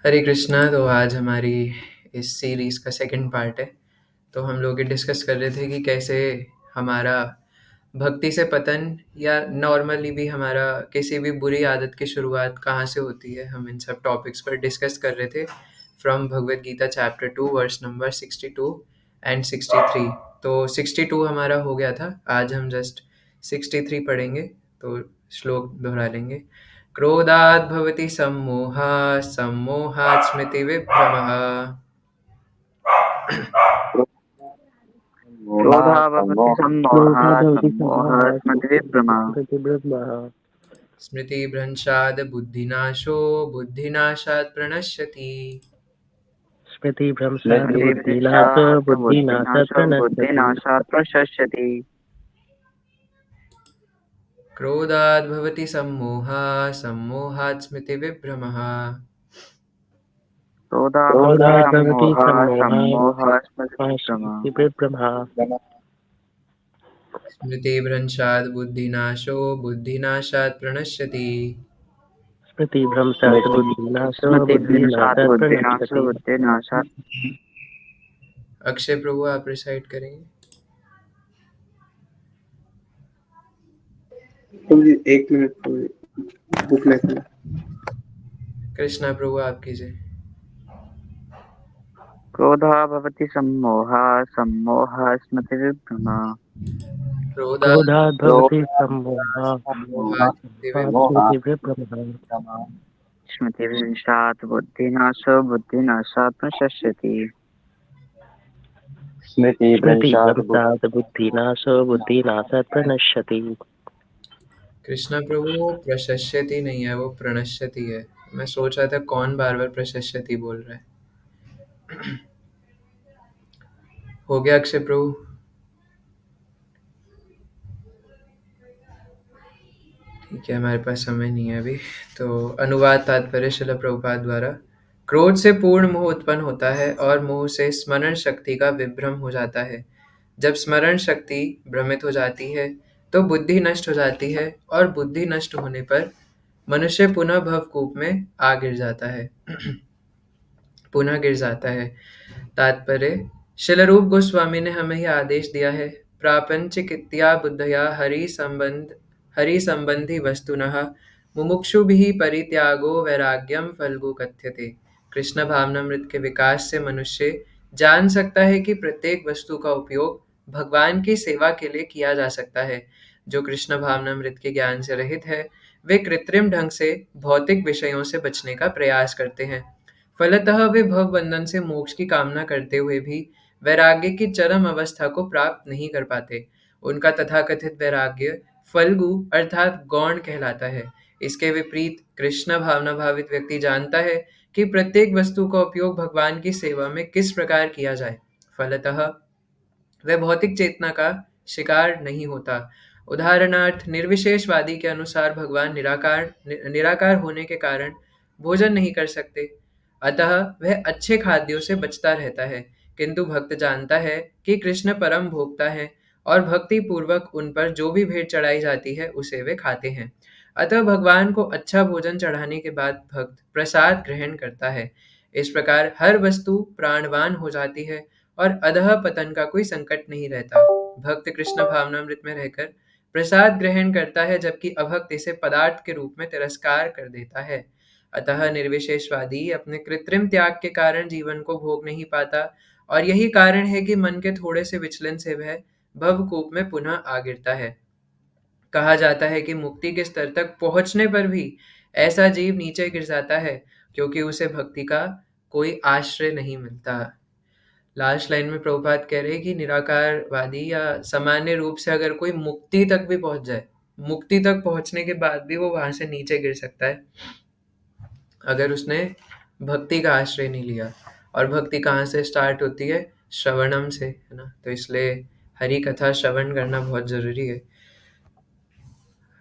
हरे कृष्णा। तो आज हमारी इस सीरीज़ का सेकंड पार्ट है। तो हम लोग ये डिस्कस कर रहे थे कि कैसे हमारा भक्ति से पतन या नॉर्मली भी हमारा किसी भी बुरी आदत की शुरुआत कहाँ से होती है। हम इन सब टॉपिक्स पर डिस्कस कर रहे थे from Bhagavad Gita chapter 2 verse number 62 and 63। तो 62 हमारा हो गया था, आज हम जस्ट 63 पढ़ेंगे। तो श्लोक दोहरा लेंगे। क्रोधात् भवति सम्मोहः, सम्मोहात् स्मृतिविभ्रमः। क्रोधावपति सम्मोहः क्रोधाद्भवति सम्मोहः सम्मोहः स्मृतिविभ्रमः स्मृतिभ्रमः स्मृतिभ्रंशात् बुद्धिनाशो, बुद्धिनाशात् प्रणश्यति। स्मृतिभ्रंशात् बुद्धिनाशो स्मृतिभ्रंशात् बुद्धिनाशात् बुद्धिनाशो प्रणश्यति। बुद्धिनाशात् प्रशस्यति। क्रोधात् भवति सम्मोहः, सम्मोहात् स्मृतिविभ्रमः। क्रोधावपति क्रोधाद्भवति सम्मोहः सम्मोहः सम्मोहः स्मृतिविभ्रमः स्मृतिभ्रमः स्मृतिभ्रंशात् बुद्धिनाशो, बुद्धिनाशात् प्रणश्यति। स्मृतिभ्रंशात् बुद्धिनाशो स्मृतिभ्रंशात् बुद्धिनाशात् बुद्धिनाशो प्रणश्यति। बुद्धिनाशात्। अक्षय प्रभु आप रिसाइट करेंगे। तो जी 1 मिनट बुक लेते हैं। कृष्णा प्रभु आप कीजिए। क्रोधावपति सम्मोहः सम्मोहः स्मृतिविभ्रमः क्रोधात् क्रोधाद्भवति सम्मोहः सम्मोहात् स्मृतिभ्रमः स्मृतिभ्रंशात् बुद्धिनाशो बुद्धिनाशात् प्रशस्यति। स्मृतिभ्रंशात् बुद्धिनाशो बुद्धिनाशात् प्रणश्यति। कृष्णा प्रभु प्रशस्यति नहीं है, वो प्रणश्यति है। मैं सोच रहा था कौन बार बार प्रशस्यति बोल रहा है। हो गया अक्षय प्रभु? ठीक है, हमारे पास समय नहीं है अभी। तो अनुवाद तात्पर्य श्रील प्रभुपाद द्वारा। क्रोध से पूर्ण मोह उत्पन्न होता है और मोह से स्मरण शक्ति का विभ्रम हो जाता है। जब स्मरण शक्ति भ्रमित हो जाती है तो बुद्धि नष्ट हो जाती है और बुद्धि नष्ट होने पर मनुष्य पुनः भवकूप में आ गिर जाता है पुनः गिर जाता है। तात्पर्य श्रील रूप गोस्वामी ने हमें यह आदेश दिया है, प्रापंचिकित्या बुद्धया हरि संबंधी वस्तुनः मुमुक्षुभिः परित्यागो वैराग्यम फल्गु कथ्यते। कृष्ण भावनामृत के विकास से मनुष्य जान सकता है कि प्रत्येक वस्तु का उपयोग भगवान की सेवा के लिए किया जा सकता है। जो कृष्ण भावनामृत के ज्ञान से रहित है वे कृत्रिम ढंग से भौतिक विषयों से बचने का प्रयास करते हैं। फलतः वे भव बंधन से मोक्ष की कामना करते हुए भी वैराग्य की चरम अवस्था को प्राप्त नहीं कर पाते। उनका तथाकथित वैराग्य फल्गु अर्थात गौण कहलाता है। इसके विपरीत कृष्ण भावना भावित व्यक्ति जानता है कि प्रत्येक वस्तु का उपयोग भगवान की सेवा में किस प्रकार किया जाए। फलतः वह भौतिक चेतना का शिकार नहीं होता। उदाहरणार्थ निर्विशेषवादी के अनुसार भगवान निराकार होने के कारण भोजन नहीं कर सकते, अतः वह अच्छे खाद्यों से बचता रहता है। किंतु भक्त जानता है कि कृष्ण परम भोक्ता है और भक्ति पूर्वक उन पर जो भी भेंट चढ़ाई जाती है उसे वे खाते हैं। अतः भगवान को अच्छा भोजन चढ़ाने के बाद भक्त प्रसाद ग्रहण करता है। इस प्रकार हर वस्तु प्राणवान हो जाती है और अधः पतन का कोई संकट नहीं रहता। भक्त कृष्ण भावनामृत में रहकर प्रसाद ग्रहण करता है, जबकि अभक्त इसे पदार्थ के रूप में तिरस्कार कर देता है। अतः निर्विशेषवादी अपने कृत्रिम त्याग के कारण जीवन को भोग नहीं पाता और यही कारण है कि मन के थोड़े से विचलन से वह भवकूप में पुनः आ गिरता है। कहा जाता है कि मुक्ति के स्तर तक पहुंचने पर भी ऐसा जीव नीचे गिर जाता है क्योंकि उसे भक्ति का कोई आश्रय नहीं मिलता। लास्ट लाइन में प्रभुपाद कह रहे हैं कि निराकारवादी या सामान्य रूप से अगर कोई मुक्ति तक भी पहुंच जाए, मुक्ति तक पहुंचने के बाद भी वो वहां से नीचे गिर सकता है अगर उसने भक्ति का आश्रय नहीं लिया। और भक्ति कहाँ से स्टार्ट होती है? श्रवणम से, है ना। तो इसलिए हरि कथा श्रवण करना बहुत जरूरी है।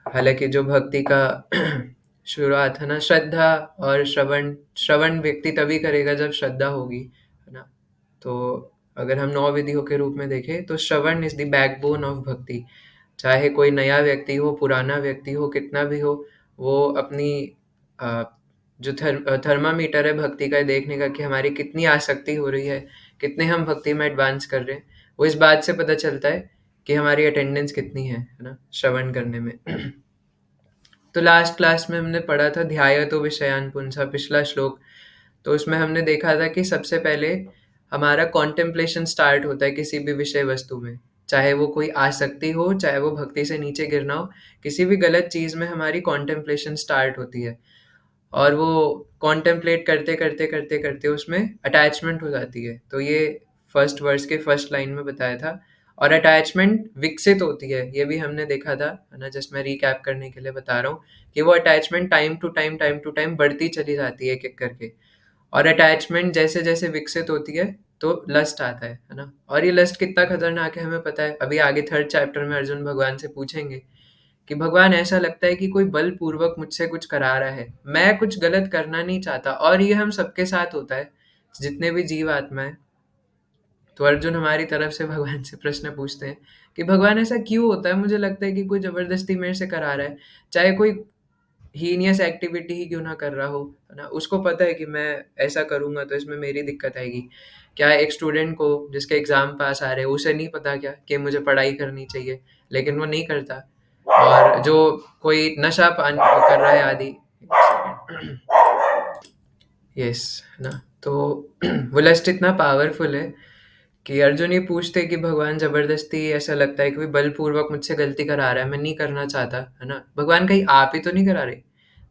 हालांकि जो भक्ति का शुरुआत है ना, श्रद्धा और श्रवण। श्रवण व्यक्ति तभी करेगा जब श्रद्धा होगी, है ना। तो अगर हम 9 विधियों के रूप में देखें तो श्रवण इज द बैकबोन ऑफ भक्ति। चाहे कोई नया व्यक्ति हो, पुराना व्यक्ति हो, कितना भी हो, वो अपनी जो थर्मामीटर है भक्ति का, देखने का कि हमारी कितनी आसक्ति हो रही है, कितने हम भक्ति में एडवांस कर रहे हैं, वो इस बात से पता चलता है कि हमारी अटेंडेंस कितनी है ना, श्रवण करने में। तो लास्ट क्लास में हमने पढ़ा था ध्यायतो विषयान पुंसा, पिछला श्लोक। तो उसमें हमने देखा था कि सबसे पहले हमारा कॉन्टेम्पलेशन स्टार्ट होता है किसी भी विषय वस्तु में, चाहे वो कोई आसक्ति हो, चाहे वो भक्ति से नीचे गिरना हो, किसी भी गलत चीज़ में हमारी कॉन्टेम्पलेशन स्टार्ट होती है। और वो कॉन्टेम्पलेट करते करते करते करते उसमें अटैचमेंट हो जाती है। तो ये फर्स्ट वर्स के फर्स्ट लाइन में बताया था। और अटैचमेंट विकसित होती है, ये भी हमने देखा था, है ना। जस्ट मैं रिकैप करने के लिए बता रहा हूँ कि वो अटैचमेंट टाइम टू टाइम बढ़ती चली जाती है एक एक करके। और अटैचमेंट जैसे जैसे विकसित होती है तो लस्ट आता है ना। और ये लस्ट कितना खतरनाक है हमें पता है। अभी आगे थर्ड चैप्टर में अर्जुन भगवान से पूछेंगे कि भगवान ऐसा लगता है कि कोई बलपूर्वक मुझसे कुछ करा रहा है, मैं कुछ गलत करना नहीं चाहता। और ये हम सबके साथ होता है, जितने भी जीव आत्मा है। तो अर्जुन हमारी तरफ से भगवान से प्रश्न पूछते हैं कि भगवान ऐसा क्यों होता है, मुझे लगता है कि कोई जबरदस्ती मेरे से करा रहा है, चाहे कोई हीनियस एक्टिविटी ही क्यों ना कर रहा हो, है ना। उसको पता है कि मैं ऐसा करूंगा तो इसमें मेरी दिक्कत आएगी। क्या एक स्टूडेंट को जिसके एग्जाम पास आ रहे हैं उसे नहीं पता क्या कि मुझे पढ़ाई करनी चाहिए, लेकिन वो नहीं करता। और जो कोई नशा पान कर रहा है आदि, यस, है ना। तो वो लस्ट इतना पावरफुल है कि अर्जुन ये पूछते कि भगवान जबरदस्ती ऐसा लगता है कि कोई बलपूर्वक मुझसे गलती करा रहा है, मैं नहीं करना चाहता, है ना। भगवान कहीं आप ही तो नहीं करा रहे।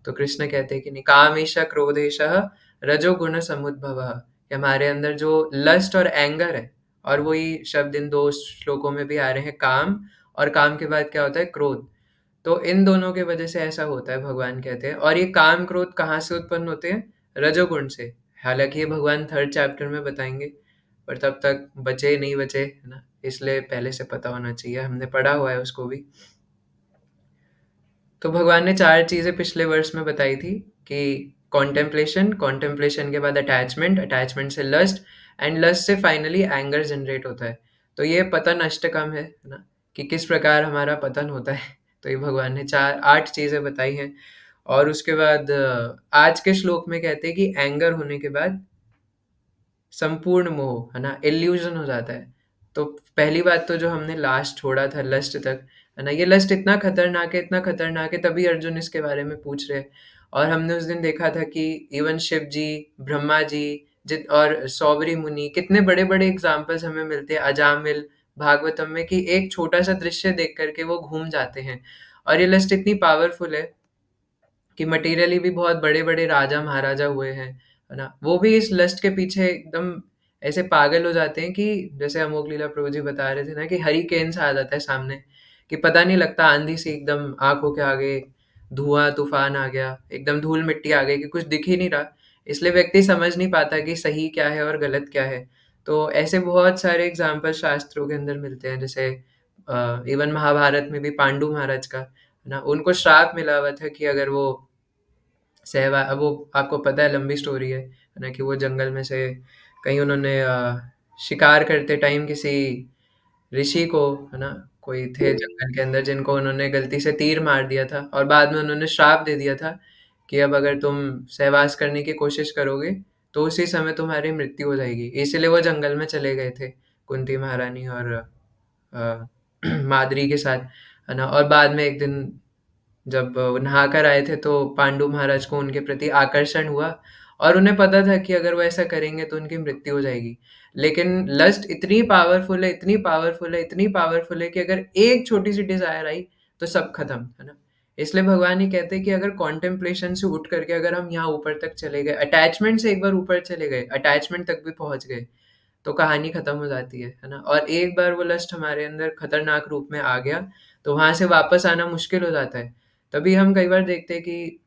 तो कृष्ण कहते हैं कि नहीं, कामेशः क्रोधेशः रजोगुण समुद्भवः, कि हमारे अंदर जो लस्ट और एंगर है, और वही शब्द इन दो श्लोकों में भी आ रहे हैं, काम, और काम के बाद क्या होता है, क्रोध। तो इन दोनों के वजह से ऐसा होता है, भगवान कहते हैं। और ये काम क्रोध कहाँ से उत्पन्न होते हैं, रजोगुण से। हालांकि ये भगवान थर्ड चैप्टर में बताएंगे, पर तब तक बचे नहीं बचे, है ना, इसलिए पहले से पता होना चाहिए, हमने पढ़ा हुआ है उसको भी। तो भगवान ने चार चीजें पिछले वर्ष में बताई थी कि कॉन्टेम्पलेशन, कॉन्टेम्पलेशन के बाद अटैचमेंट, अटैचमेंट से लस्ट, एंड लस्ट से फाइनली एंगर जनरेट होता है। तो ये पतन अष्टकम है ना, कि किस प्रकार हमारा पतन होता है। तो ये भगवान ने आठ चीजें बताई हैं। और उसके बाद आज के श्लोक में कहते हैं कि एंगर होने के बाद संपूर्ण मोह, है ना, इल्यूजन हो जाता है। तो पहली बात तो जो हमने लास्ट छोड़ा था लस्ट तक, है ना, ये लस्ट इतना खतरनाक है, इतना खतरनाक है, तभी अर्जुन इसके बारे में पूछ रहे हैं। और हमने उस दिन देखा था कि इवन शिव जी, ब्रह्मा जी, जित और सौबरी मुनि, कितने बड़े बड़े एग्जाम्पल्स हमें मिलते हैं अजामिल, भागवतम में, कि एक छोटा सा दृश्य देख करके वो घूम जाते हैं। और ये लस्ट इतनी पावरफुल है कि मटेरियली भी बहुत बड़े-बड़े राजा महाराजा हुए हैं, है ना? वो भी इस लस्ट के पीछे एकदम ऐसे पागल हो जाते हैं कि जैसे अमोघ लीला प्रभु जी बता रहे थे ना, कि हरिकेन सा आ जाता है सामने, कि पता नहीं लगता, आंधी से एकदम आँखों के आगे धुआँ तूफान आ गया, एकदम धूल मिट्टी आ गई कि कुछ दिख ही नहीं रहा। इसलिए व्यक्ति समझ नहीं पाता कि सही क्या है और गलत क्या है। तो ऐसे बहुत सारे एग्ज़ाम्पल शास्त्रों के अंदर मिलते हैं, जैसे इवन महाभारत में भी पांडु महाराज का, है ना, उनको श्राप मिला हुआ था कि अगर वो सहवा, वो आपको पता है, लंबी स्टोरी है ना, कि वो जंगल में से कहीं उन्होंने शिकार करते टाइम किसी ऋषि को, है ना, कोई थे जंगल के अंदर जिनको उन्होंने गलती से तीर मार दिया था, और बाद में उन्होंने श्राप दे दिया था कि अब अगर तुम सहवास करने की कोशिश करोगे तो उसी समय तुम्हारी मृत्यु हो जाएगी। इसलिए वो जंगल में चले गए थे कुंती महारानी और अ, माद्री के साथ, है ना। और बाद में एक दिन जब नहाकर आए थे तो पांडु महाराज को उनके प्रति आकर्षण हुआ, और उन्हें पता था कि अगर वो ऐसा करेंगे तो उनकी मृत्यु हो जाएगी। लेकिन लस्ट इतनी पावरफुल है, इतनी पावरफुल है, इतनी पावरफुल है कि अगर एक छोटी सी डिजायर आई तो सब खत्म, है ना। इसलिए भगवान ही कहते हैं कि अगर कॉन्टेम्पलेशन से उठ करके अगर हम यहाँ ऊपर तक चले गए, अटैचमेंट से एक बार ऊपर चले गए, अटैचमेंट तक भी पहुंच गए, तो कहानी खत्म हो जाती है ना। और एक बार वो लस्ट हमारे अंदर खतरनाक रूप में आ गया तो वहां से वापस आना मुश्किल हो जाता है। तभी हम कई बार देखते हैं कि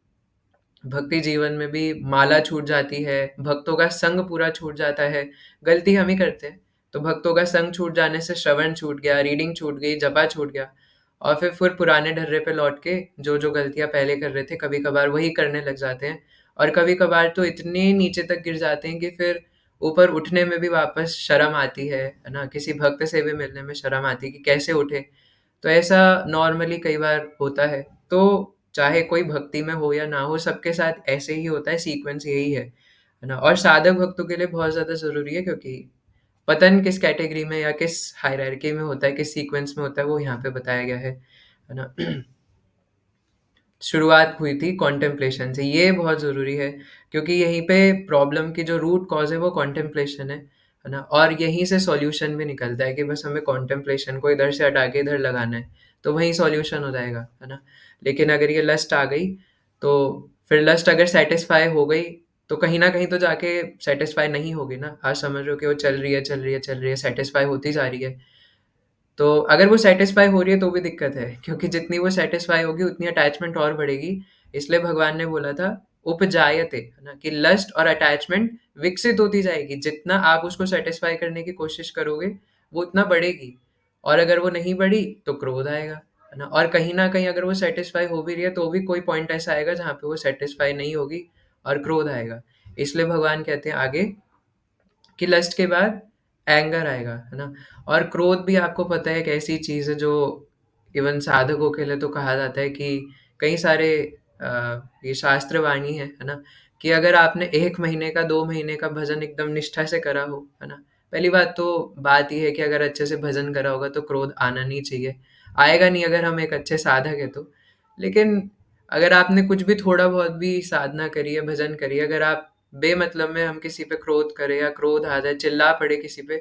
भक्ति जीवन में भी माला छूट जाती है, भक्तों का संग पूरा छूट जाता है। गलती हम ही करते हैं। तो भक्तों का संग छूट जाने से श्रवण छूट गया, रीडिंग छूट गई, जपा छूट गया, और फिर पुराने ढर्रे पे लौट के जो जो गलतियां पहले कर रहे थे कभी कभार वही करने लग जाते हैं। और कभी कभार तो इतने नीचे तक गिर जाते हैं कि फिर ऊपर उठने में भी वापस शर्म आती है ना। किसी भक्त से भी मिलने में शर्म आती है कि कैसे उठे। तो ऐसा नॉर्मली कई बार होता है। तो चाहे कोई भक्ति में हो या ना हो, सबके साथ ऐसे ही होता है, सीक्वेंस यही है ना? और साधक भक्तों के लिए बहुत ज़्यादा ज़रूरी है, क्योंकि पता नहीं किस कैटेगरी में या किस हायरार्की में होता है, किस सीक्वेंस में होता है, वो यहाँ पे बताया गया है ना? शुरुआत हुई थी कॉन्टेम्पलेशन से, ये बहुत ज़रूरी है, क्योंकि यहीं पे प्रॉब्लम की जो रूट कॉज है वो कॉन्टेम्पलेशन है ना? और यहीं से सॉल्यूशन भी निकलता है कि बस हमें कॉन्टेम्पलेशन को इधर से हटा के इधर लगाना है, तो वहीं सॉल्यूशन हो जाएगा, है ना? लेकिन अगर ये लस्ट आ गई, तो फिर लस्ट अगर सेटिस्फाई हो गई, तो कहीं ना कहीं तो जाके सेटिस्फाई नहीं होगी ना। आप समझ रहे हो कि वो चल रही है, चल रही है, चल रही है, सेटिस्फाई होती जा रही है। तो अगर वो सेटिस्फाई हो रही है तो भी दिक्कत है, क्योंकि जितनी वो सेटिस्फाई होगी उतनी अटैचमेंट और बढ़ेगी। इसलिए भगवान ने बोला था उपजायते, है ना, कि लस्ट और अटैचमेंट विकसित होती जाएगी। जितना आप उसको सेटिस्फाई करने की कोशिश करोगे वो उतना बढ़ेगी, और अगर वो नहीं बढ़ी तो क्रोध आएगा, है ना। और कहीं ना कहीं अगर वो सेटिस्फाई हो भी रही है तो भी कोई पॉइंट ऐसा आएगा जहाँ पे वो सेटिस्फाई नहीं होगी और क्रोध आएगा। इसलिए भगवान कहते हैं आगे कि लस्ट के बाद एंगर आएगा, है ना। और क्रोध भी आपको पता है एक ऐसी चीज़ है जो इवन साधकों के लिए तो कहा जाता है कि कई सारे ये शास्त्र वाणी है ना, कि अगर आपने 1 महीने का 2 महीने का भजन एकदम निष्ठा से करा हो, है ना। पहली बात तो बात ये है कि अगर अच्छे से भजन करा होगा तो क्रोध आना नहीं चाहिए, आएगा नहीं अगर हम एक अच्छे साधक है तो। लेकिन अगर आपने कुछ भी थोड़ा बहुत भी साधना करी है, भजन करी है, अगर आप बेमतलब में हम किसी पे क्रोध करें या क्रोध आ जाए, चिल्ला पड़े किसी पे,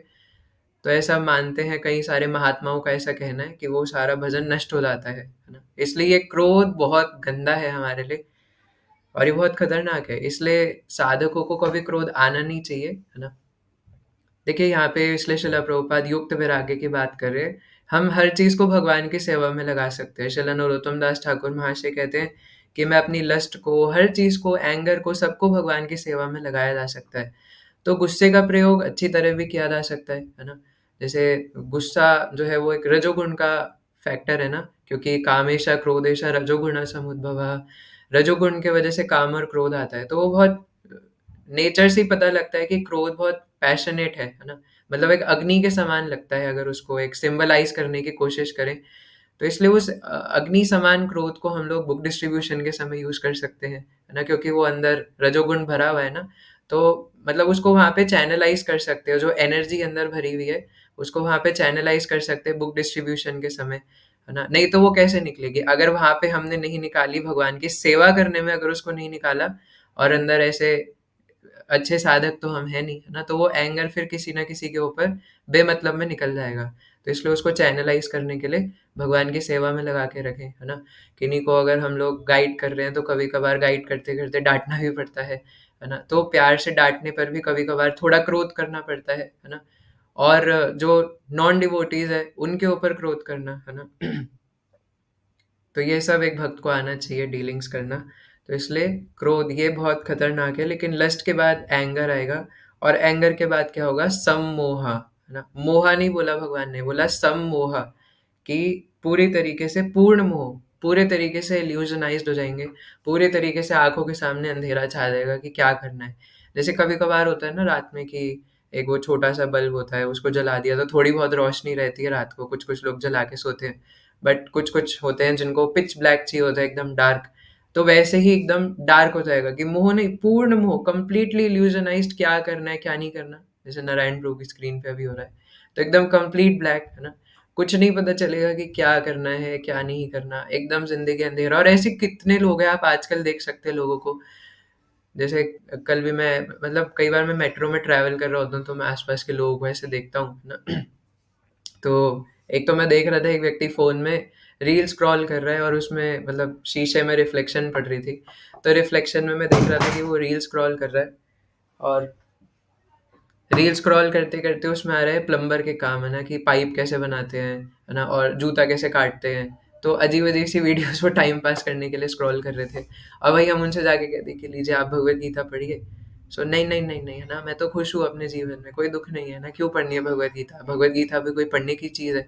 तो ऐसा मानते हैं कई सारे महात्माओं का ऐसा कहना है कि वो सारा भजन नष्ट हो जाता है ना। इसलिए ये क्रोध बहुत गंदा है हमारे लिए, और ये बहुत खतरनाक है। इसलिए साधकों को कभी क्रोध आना नहीं चाहिए, है ना। देखिए यहाँ पे इसलिए शिला प्रभुपाद युक्त वैराग्य की बात कर रहे हैं। हम हर चीज़ को भगवान की सेवा में लगा सकते हैं। शिला नरोत्तम दास ठाकुर महाशय कहते हैं कि मैं अपनी लस्ट को, हर चीज़ को, एंगर को, सबको भगवान की सेवा में लगाया जा सकता है। तो गुस्से का प्रयोग अच्छी तरह भी किया जा सकता है ना। जैसे गुस्सा जो है वो एक रजोगुण का फैक्टर है ना, क्योंकि कामेशा क्रोधेशा रजोगुण समुद्भवा, रजोगुण के वजह से काम और क्रोध आता है। तो वो बहुत नेचर से ही पता लगता है कि क्रोध बहुत पैशनेट है ना। मतलब एक अग्नि के समान लगता है अगर उसको एक सिंबलाइज करने की कोशिश करें। तो इसलिए उस अग्नि समान क्रोध को हम लोग बुक डिस्ट्रीब्यूशन के समय यूज कर सकते हैं, है ना, क्योंकि वो अंदर रजोगुण भरा हुआ है ना। तो मतलब उसको वहाँ पे चैनलाइज कर सकते हो, जो एनर्जी अंदर भरी हुई है उसको वहाँ पे चैनलाइज कर सकते हैं बुक डिस्ट्रीब्यूशन के समय, है ना। नहीं तो वो कैसे निकलेगी अगर वहाँ पे हमने नहीं निकाली, भगवान की सेवा करने में अगर उसको नहीं निकाला, और अंदर ऐसे अच्छे साधक तो हम हैं नहीं, है ना। तो वो एंगर फिर किसी ना किसी के ऊपर बेमतलब में निकल जाएगा। तो इसलिए उसको चैनलाइज करने के लिए भगवान की सेवा में लगा के रखें, है ना। किन्हीं को अगर हम लोग गाइड कर रहे हैं तो कभी कभार गाइड करते करते डांटना भी पड़ता है ना। तो प्यार से डांटने पर भी कभी कभार थोड़ा क्रोध करना पड़ता है ना। और जो नॉन डिवोटीज है उनके ऊपर क्रोध करना, है ना। तो ये सब एक भक्त को आना चाहिए डीलिंग्स करना। तो इसलिए क्रोध ये बहुत खतरनाक है। लेकिन लस्ट के बाद एंगर आएगा, और एंगर के बाद क्या होगा, सम्मोहा, है ना। मोहा नहीं बोला भगवान ने, बोला सम्मोहा, कि पूरी तरीके से पूर्ण मोह, पूरे तरीके से इल्यूजनाइज्ड हो जाएंगे, पूरे तरीके से आंखों के सामने अंधेरा छा जाएगा कि क्या करना है। जैसे कभी कभार होता है ना रात में कि एक वो छोटा सा बल्ब होता है, उसको जला दिया तो थोड़ी बहुत रोशनी रहती है रात को, कुछ कुछ लोग जला के सोते हैं। बट कुछ कुछ होते हैं जिनको पिच ब्लैक चाहिए होता है, एकदम डार्क। तो वैसे ही एकदम डार्क हो जाएगा कि मोह नहीं, पूर्ण मोह, कंप्लीटली इल्यूजनाइज्ड, क्या करना है क्या नहीं करना, जैसे नारायण प्रभु की स्क्रीन पे अभी हो रहा है। तो एकदम कंप्लीट ब्लैक, है ना। कुछ नहीं पता चलेगा कि क्या करना है क्या नहीं करना, एकदम जिंदगी अंधेरा। और ऐसे कितने लोग हैं, आप आजकल देख सकते हैं लोगों को। जैसे कल भी मैं, मतलब कई बार मैं मेट्रो में ट्रैवल कर रहा होता हूँ तो मैं आसपास के लोगों को ऐसे देखता हूँ ना। तो एक तो मैं देख रहा था एक व्यक्ति फ़ोन में रील स्क्रॉल कर रहा है, और उसमें मतलब शीशे में रिफ्लेक्शन पड़ रही थी। तो रिफ्लेक्शन में मैं देख रहा था कि वो रील स्क्रॉल कर रहा है, और रील स्क्रॉल करते करते उसमें आ रहा है प्लम्बर के काम, है ना, कि पाइप कैसे बनाते हैं, है ना, और जूता कैसे काटते हैं। तो अजीब अजीब सी वीडियोस वो टाइम पास करने के लिए स्क्रॉल कर रहे थे। और वही हम उनसे जाके कहते कि लीजिए आप भगवत गीता पढ़िए। सो नहीं नहीं नहीं नहीं, है ना, मैं तो खुश हूँ अपने जीवन में, कोई दुख नहीं है ना, क्यों पढ़नी है भगवत गीता। भगवत गीता भी कोई पढ़ने की चीज़ है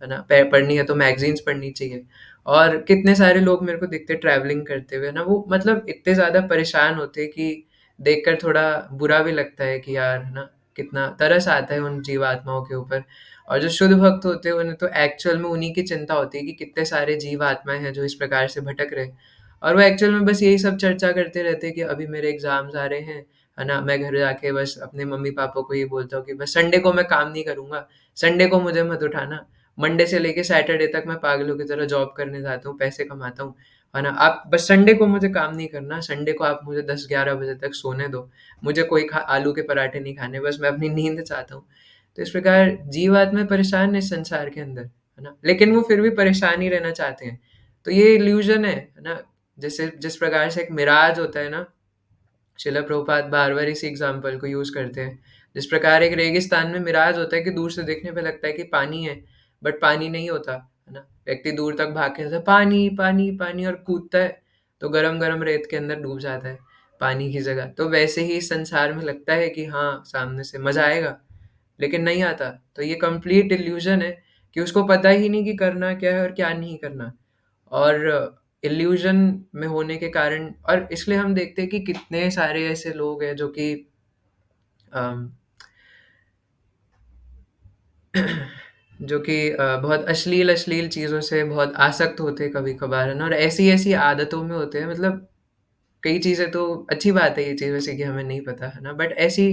ना। पढ़नी है तो मैगजीन्स पढ़नी चाहिए। और कितने सारे लोग मेरे को दिखते ट्रैवलिंग करते हुए ना, वो मतलब इतने ज़्यादा परेशान होते कि देखकर थोड़ा बुरा भी लगता है कि यार, है ना, कितना तरस आता है उन जीवात्माओं के ऊपर। और जो शुद्ध भक्त होते हैं उन्हें तो एक्चुअल में उन्हीं की चिंता होती है कि कितने सारे जीवात्माएं हैं जो इस प्रकार से भटक रहे हैं। और वो एक्चुअल में बस यही सब चर्चा करते रहते हैं कि अभी मेरे एग्ज़ाम्स आ रहे हैं, है ना? मैं घर जाके बस अपने मम्मी-पापा को ये बोलता हूँ कि बस संडे को मैं काम नहीं करूँगा, संडे को मुझे मत उठाना, मंडे से लेके सैटरडे तक मैं पागलों की तरह जॉब करने जाता हूँ, पैसे कमाता हूँ, है ना? आप बस संडे को मुझे काम नहीं करना, संडे को आप मुझे 10-11 बजे तक सोने दो, मुझे कोई आलू के पराठे नहीं खाने, बस मैं अपनी नींद चाहता हूँ। तो इस प्रकार जीवात्मा परेशान है इस संसार के अंदर, है ना? लेकिन वो फिर भी परेशान ही रहना चाहते हैं। तो ये इल्यूज़न है ना? जैसे जिस प्रकार से एक मिराज होता है ना, शिला प्रभुपाद बार-बार इसी एग्ज़ाम्पल को यूज़ करते हैं। जिस प्रकार एक रेगिस्तान में मिराज होता है कि दूर से देखने पे लगता है कि पानी है, बट पानी नहीं होता, है ना? व्यक्ति दूर तक भाग के ऐसा पानी, पानी, पानी और कूदता है, तो गरम-गरम रेत के अंदर डूब जाता है, पानी की जगह। तो वैसे ही इस संसार में लगता है कि हाँ, सामने से मज़ा आएगा, लेकिन नहीं आता। तो ये कंप्लीट इल्यूज़न है कि उसको पता ही नहीं कि करना क्या है और क्या नहीं करना। और इल्यूज़न में होने के कारण और इसलिए हम देखते हैं कि कितने सारे ऐसे लोग हैं जो कि अम, जो कि बहुत अश्लील-अश्लील चीज़ों से बहुत आसक्त होते हैं कभी-कभार, है ना? और ऐसी-ऐसी आदतों में होते हैं मतलब कई चीज़ें तो अच्छी बात है ये चीज़ वैसे कि हमें नहीं पता, है ना? बट ऐसी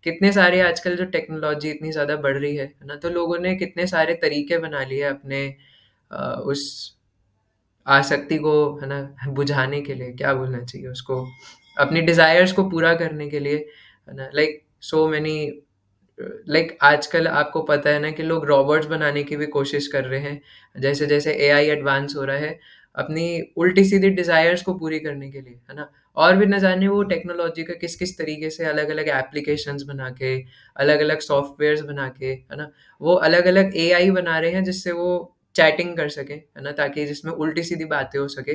कितने सारे आजकल जो टेक्नोलॉजी इतनी ज़्यादा बढ़ रही है ना? तो लोगों ने कितने सारे तरीके बना लिए अपने उस आसक्ति को, है ना, बुझाने के लिए, क्या बोलना चाहिए उसको, अपनी डिज़ायर्स को पूरा करने के लिए, है ना? लाइक सो मेनी लाइक आजकल आपको पता है ना कि लोग रोबोट्स बनाने की भी कोशिश कर रहे हैं, जैसे-जैसे एआई एडवांस हो रहा है, अपनी उल्टी-सीधी डिज़ायर्स को पूरी करने के लिए, है ना? और भी ना जाने वो टेक्नोलॉजी का किस-किस तरीके से अलग-अलग एप्लीकेशंस बना के, अलग-अलग सॉफ्टवेयर्स बना के, है ना? वो अलग-अलग एआई बना रहे हैं जिससे वो चैटिंग कर सकें, है ना? ताकि जिसमें उल्टी-सीधी बातें हो सके।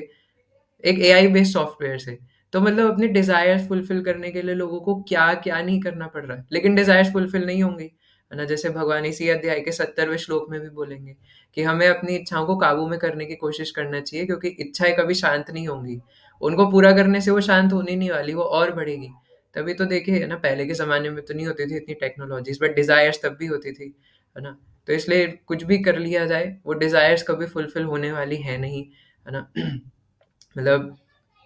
एक एआई बेस्ड सॉफ्टवेयर से। तो मतलब अपने डिज़ायर्स फुलफ़िल करने के लिए लोगों को क्या-क्या नहीं करना पड़ रहा है। लेकिन डिज़ायर्स फुलफ़िल नहीं होंगी, है ना? जैसे भगवान इसी अध्याय के 70वें श्लोक में भी बोलेंगे कि हमें अपनी इच्छाओं को काबू में करने की कोशिश करना चाहिए क्योंकि इच्छाएँ कभी शांत नहीं होंगी। उनको पूरा करने से वो शांत होने नहीं वाली, वो और बढ़ेगी। तभी तो देखिए है ना पहले के ज़माने में तो नहीं होती थी इतनी टेक्नोलॉज़ीज़ बट डिज़ायर्स तब भी होती थी, है ना? तो इसलिए कुछ भी कर लिया जाए, वो डिज़ायर्स कभी फुलफ़िल होने वाली है नहीं, है ना? मतलब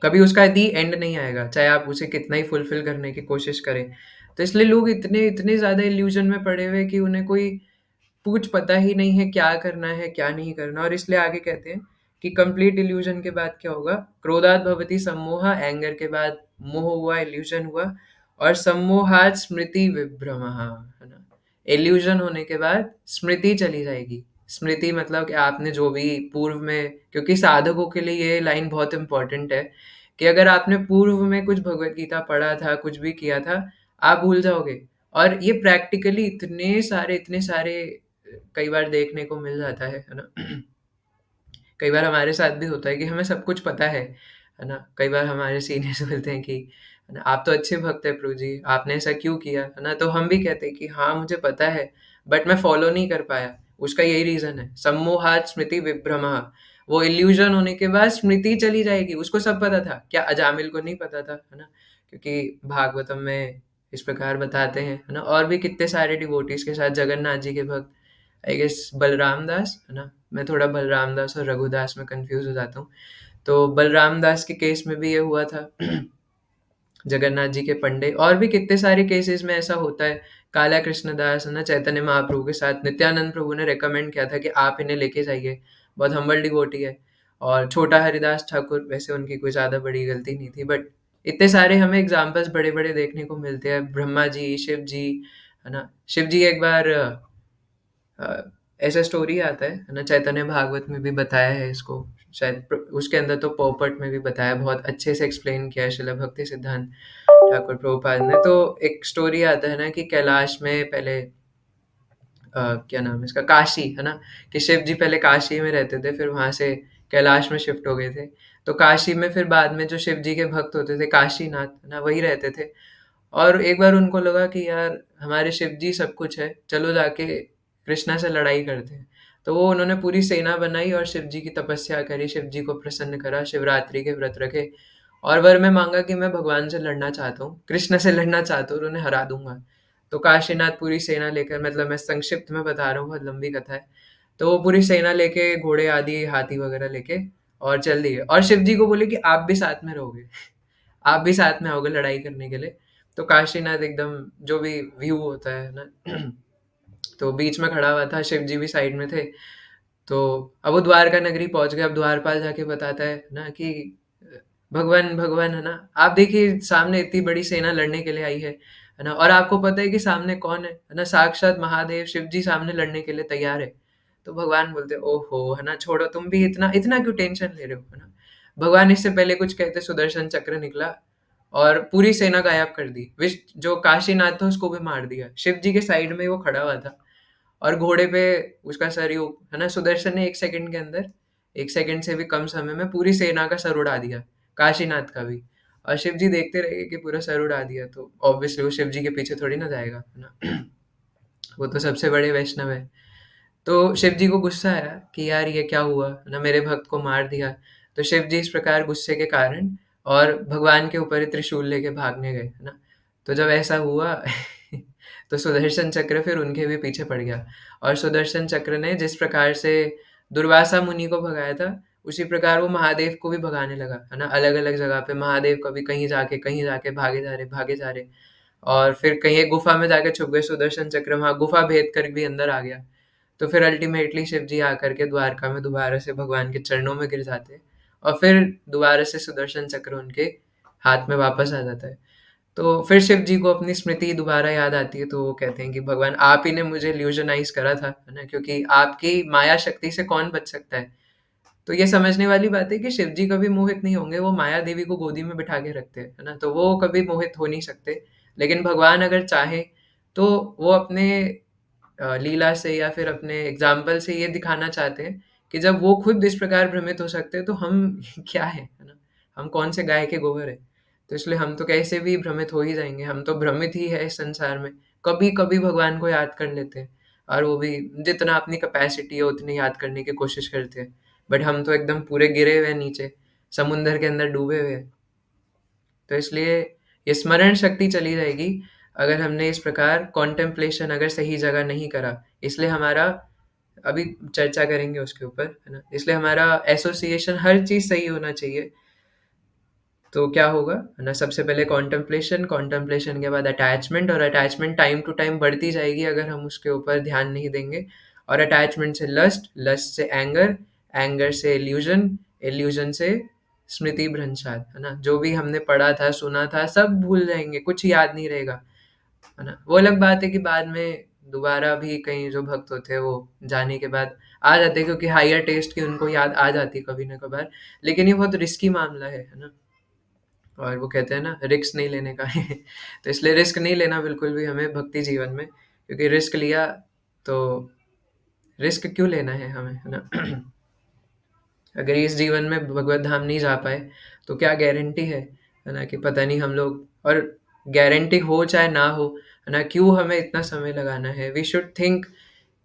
कभी उसका दी एंड नहीं आएगा, चाहे आप उसे कितना ही फुलफ़िल करने की कोशिश करें। तो इसलिए लोग इतने इतने ज़्यादा इल्यूज़न में पड़े हुए हैं कि उन्हें कोई कुछ पता ही नहीं है क्या करना है, क्या नहीं करना और इसलिए आगे कहते हैं कि कंप्लीट इल्यूज़न के बाद क्या होगा? क्रोधात् भवति सम्मोहः, एंगर के बाद मोह हुआ, इल्यूज़न हुआ और सम्मोहात् स्मृति विभ्रमः, है ना? इल्यूज़न होने के बाद स्मृति चली जाएगी। स्मृति मतलब कि आपने जो भी पूर्व में क्योंकि साधकों के लिए ये लाइन बहुत इम्पोर्टेंट है कि अगर आपने पूर्व में कुछ भगवद गीता पढ़ा था, कुछ भी किया था, आप भूल जाओगे। और ये प्रैक्टिकली इतने सारे कई बार देखने को मिल जाता है ना? कई बार हमारे साथ भी होता है कि हमें सब कुछ पता है ना? कई बार हमारे सीनियर्स बोलते हैं कि है ना, "आप तो अच्छे भक्त हैं प्रभु जी, आपने ऐसा क्यों किया?" है ना? तो हम भी कहते हैं कि हाँ, मुझे पता है, बट मैं फ़ॉलो नहीं कर पाया। उसका यही रीज़न है, सम्मोहात् स्मृति विभ्रमः। वो इल्यूज़न होने के बाद स्मृति चली जाएगी, उसको सब पता था, क्या अजामिल को नहीं पता था, है ना? क्योंकि भागवतम में इस प्रकार बताते हैं, है ना? और भी कितने सारे डिवोटीज़ के साथ जगन्नाथ जी के भक्त आई गेस बलराम दास, है ना? मैं थोड़ा बलराम दास और रघुदास में कन्फ्यूज़ हो जाता हूँ। तो बलराम दास के केस में भी ये हुआ था जगन्नाथ जी के पंडे और भी कितने सारे केसेस में ऐसा होता है। काला कृष्णदास है ना चैतन्य महाप्रभु के साथ नित्यानंद प्रभु ने रिकमेंड किया था कि आप इन्हें लेके जाइए, बहुत हम्बल डिवोटी है। और छोटा हरिदास ठाकुर वैसे उनकी कोई ज़्यादा बड़ी गलती नहीं थी बट इतने सारे हमें एग्ज़ाम्पल्स बड़े-बड़े देखने को मिलते हैं। ब्रह्मा जी, शिव जी, है ना? शिव जी एक बार अ, ऐसा स्टोरी आता है ना? चैतन्य भागवत में भी बताया है इसको, शायद उसके अंदर तो पोपट में भी बताया, बहुत अच्छे से एक्सप्लेन किया है श्रील भक्ति सिद्धांत ठाकुर प्रभुपाद ने। तो एक स्टोरी आता है ना कि कैलाश में पहले क्या नाम है इसका काशी, है ना? कि शिव जी पहले काशी में रहते थे, फिर वहाँ से कैलाश में शिफ्ट हो गए थे। तो काशी में फिर बाद में जो शिव जी के भक्त होते थे, काशीनाथ, है ना? वही रहते थे। और एक बार उनको लगा कि यार हमारे शिव जी सब कुछ है, चलो जाके कृष्णा से लड़ाई करते हैं। तो वो उन्होंने पूरी सेना बनाई और शिव जी की तपस्या करी, शिव जी को प्रसन्न करा, शिवरात्रि के व्रत रखे और वर में माँगा कि मैं भगवान से लड़ना चाहता हूँ, कृष्ण से लड़ना चाहता हूँ और उन्हें हरा दूँगा। तो काशीनाथ पूरी सेना लेकर मतलब मैं संक्षिप्त में बता रहा हूँ, बहुत लंबी कथा है। तो वो पूरी सेना लेके घोड़े आदि, हाथी वगैरह लेके और चल दिए, और शिव जी को बोले कि आप भी साथ में रहोगे, आप भी साथ में आओगे लड़ाई करने के लिए। तो काशीनाथ एकदम, जो भी व्यू होता है ना, तो बीच में खड़ा हुआ था, शिव जी भी साइड में थे। तो अब वो द्वारका नगरी पहुंच गए। अब द्वारपाल जाके बताता है ना कि भगवान भगवान है ना, आप देखिए सामने इतनी बड़ी सेना लड़ने के लिए आई है ना, और आपको पता है कि सामने कौन है ना, साक्षात महादेव शिव जी सामने लड़ने के लिए तैयार है। तो भगवान बोलते ओहो है ना, छोड़ो तुम भी इतना इतना क्यों टेंशन ले रहे हो है ना। भगवान इससे पहले कुछ कहते सुदर्शन चक्र निकला और पूरी सेना गायब कर दी। विश जो काशीनाथ था उसको भी मार दिया। शिव जी के साइड में वो खड़ा हुआ था और घोड़े पे उसका सर यूं है ना, सुदर्शन ने 1 सेकंड के अंदर, 1 सेकंड से भी कम समय में पूरी सेना का सर उड़ा दिया, काशीनाथ का भी। और शिव जी देखते रहे कि पूरा सर उड़ा दिया, तो ऑब्वियसली वो शिव जी के पीछे थोड़ी ना जाएगा, है ना? वो तो सबसे बड़े वैष्णव है। तो शिव जी को गुस्सा आया कि यार ये क्या हुआ ना, मेरे भक्त को मार दिया। तो शिव जी इस प्रकार गुस्से के कारण और भगवान के ऊपर ही त्रिशूल लेके भागने गए, है ना? तो जब ऐसा हुआ तो सुदर्शन चक्र फिर उनके भी पीछे पड़ गया, और सुदर्शन चक्र ने जिस प्रकार से दुर्वासा मुनि को भगाया था, उसी प्रकार वो महादेव को भी भगाने लगा, है ना? अलग अलग जगह पे महादेव कभी कहीं जाके भागे जा रहे, और फिर कहीं एक गुफा में जाके छुप गए सुदर्शन चक्र, वहां गुफा भेद कर भी अंदर आ गया। तो फिर अल्टीमेटली शिव जी आकर के द्वारका में दोबारा से भगवान के चरणों में गिर जाते हैं, और फिर दोबारा से सुदर्शन चक्र उनके हाथ में वापस आ जाता है। तो फिर शिव जी को अपनी स्मृति दोबारा याद आती है, तो वो कहते हैं कि भगवान आप ही ने मुझे इल्यूजनाइज करा था, है ना, क्योंकि आपकी माया शक्ति से कौन बच सकता है। तो ये समझने वाली बात है कि शिव जी कभी मोहित नहीं होंगे, वो माया देवी को गोदी में बिठा के रखते हैं, है ना, तो वो कभी मोहित हो नहीं सकते। लेकिन भगवान अगर चाहे तो वो अपने लीला से या फिर अपने एग्जाम्पल से ये दिखाना चाहते हैं कि जब वो खुद इस प्रकार भ्रमित हो सकते हैं तो हम क्या है ना, हम कौन से गाय के गोबर है। तो इसलिए हम तो कैसे भी भ्रमित हो ही जाएंगे, हम तो भ्रमित ही है इस संसार में। कभी कभी भगवान को याद कर लेते हैं, और वो भी जितना अपनी कैपेसिटी है उतनी याद करने की कोशिश करते हैं। बट हम तो एकदम पूरे गिरे हुए हैं नीचे, समुंदर के अंदर डूबे हुए हैं। तो इसलिए ये स्मरण शक्ति चली जाएगी अगर हमने इस प्रकार कॉन्टेम्पलेशन अगर सही जगह नहीं करा। इसलिए हमारा, अभी चर्चा करेंगे उसके ऊपर, है ना, इसलिए हमारा एसोसिएशन हर चीज सही होना चाहिए। तो क्या होगा, है ना, सबसे पहले कॉन्टेम्पलेशन, कॉन्टेम्पलेशन के बाद अटैचमेंट, और अटैचमेंट टाइम टू टाइम बढ़ती जाएगी अगर हम उसके ऊपर ध्यान नहीं देंगे। और अटैचमेंट से लस्ट, लस्ट से एंगर, एंगर से इल्यूजन, इल्यूजन से स्मृति भ्रंशात, है ना, जो भी हमने पढ़ा था सुना था सब भूल जाएंगे, कुछ याद नहीं रहेगा, है ना। वो अलग बात है कि बाद में दोबारा भी कई जो भक्त होते हैं वो जाने के बाद आ जाते हैं, क्योंकि हायर टेस्ट की उनको याद आ जाती है कभी ना कभार। लेकिन ये बहुत रिस्की मामला है ना, और वो कहते हैं ना रिस्क नहीं लेने का तो इसलिए रिस्क नहीं लेना बिल्कुल भी हमें भक्ति जीवन में, क्योंकि रिस्क लिया तो रिस्क क्यों लेना है हमें, है ना। अगर इस जीवन में भगवत धाम नहीं जा पाए तो क्या गारंटी है ना, कि पता नहीं हम लोग, और गारंटी हो चाहे ना हो, है ना, क्यों हमें इतना समय लगाना है। वी शुड थिंक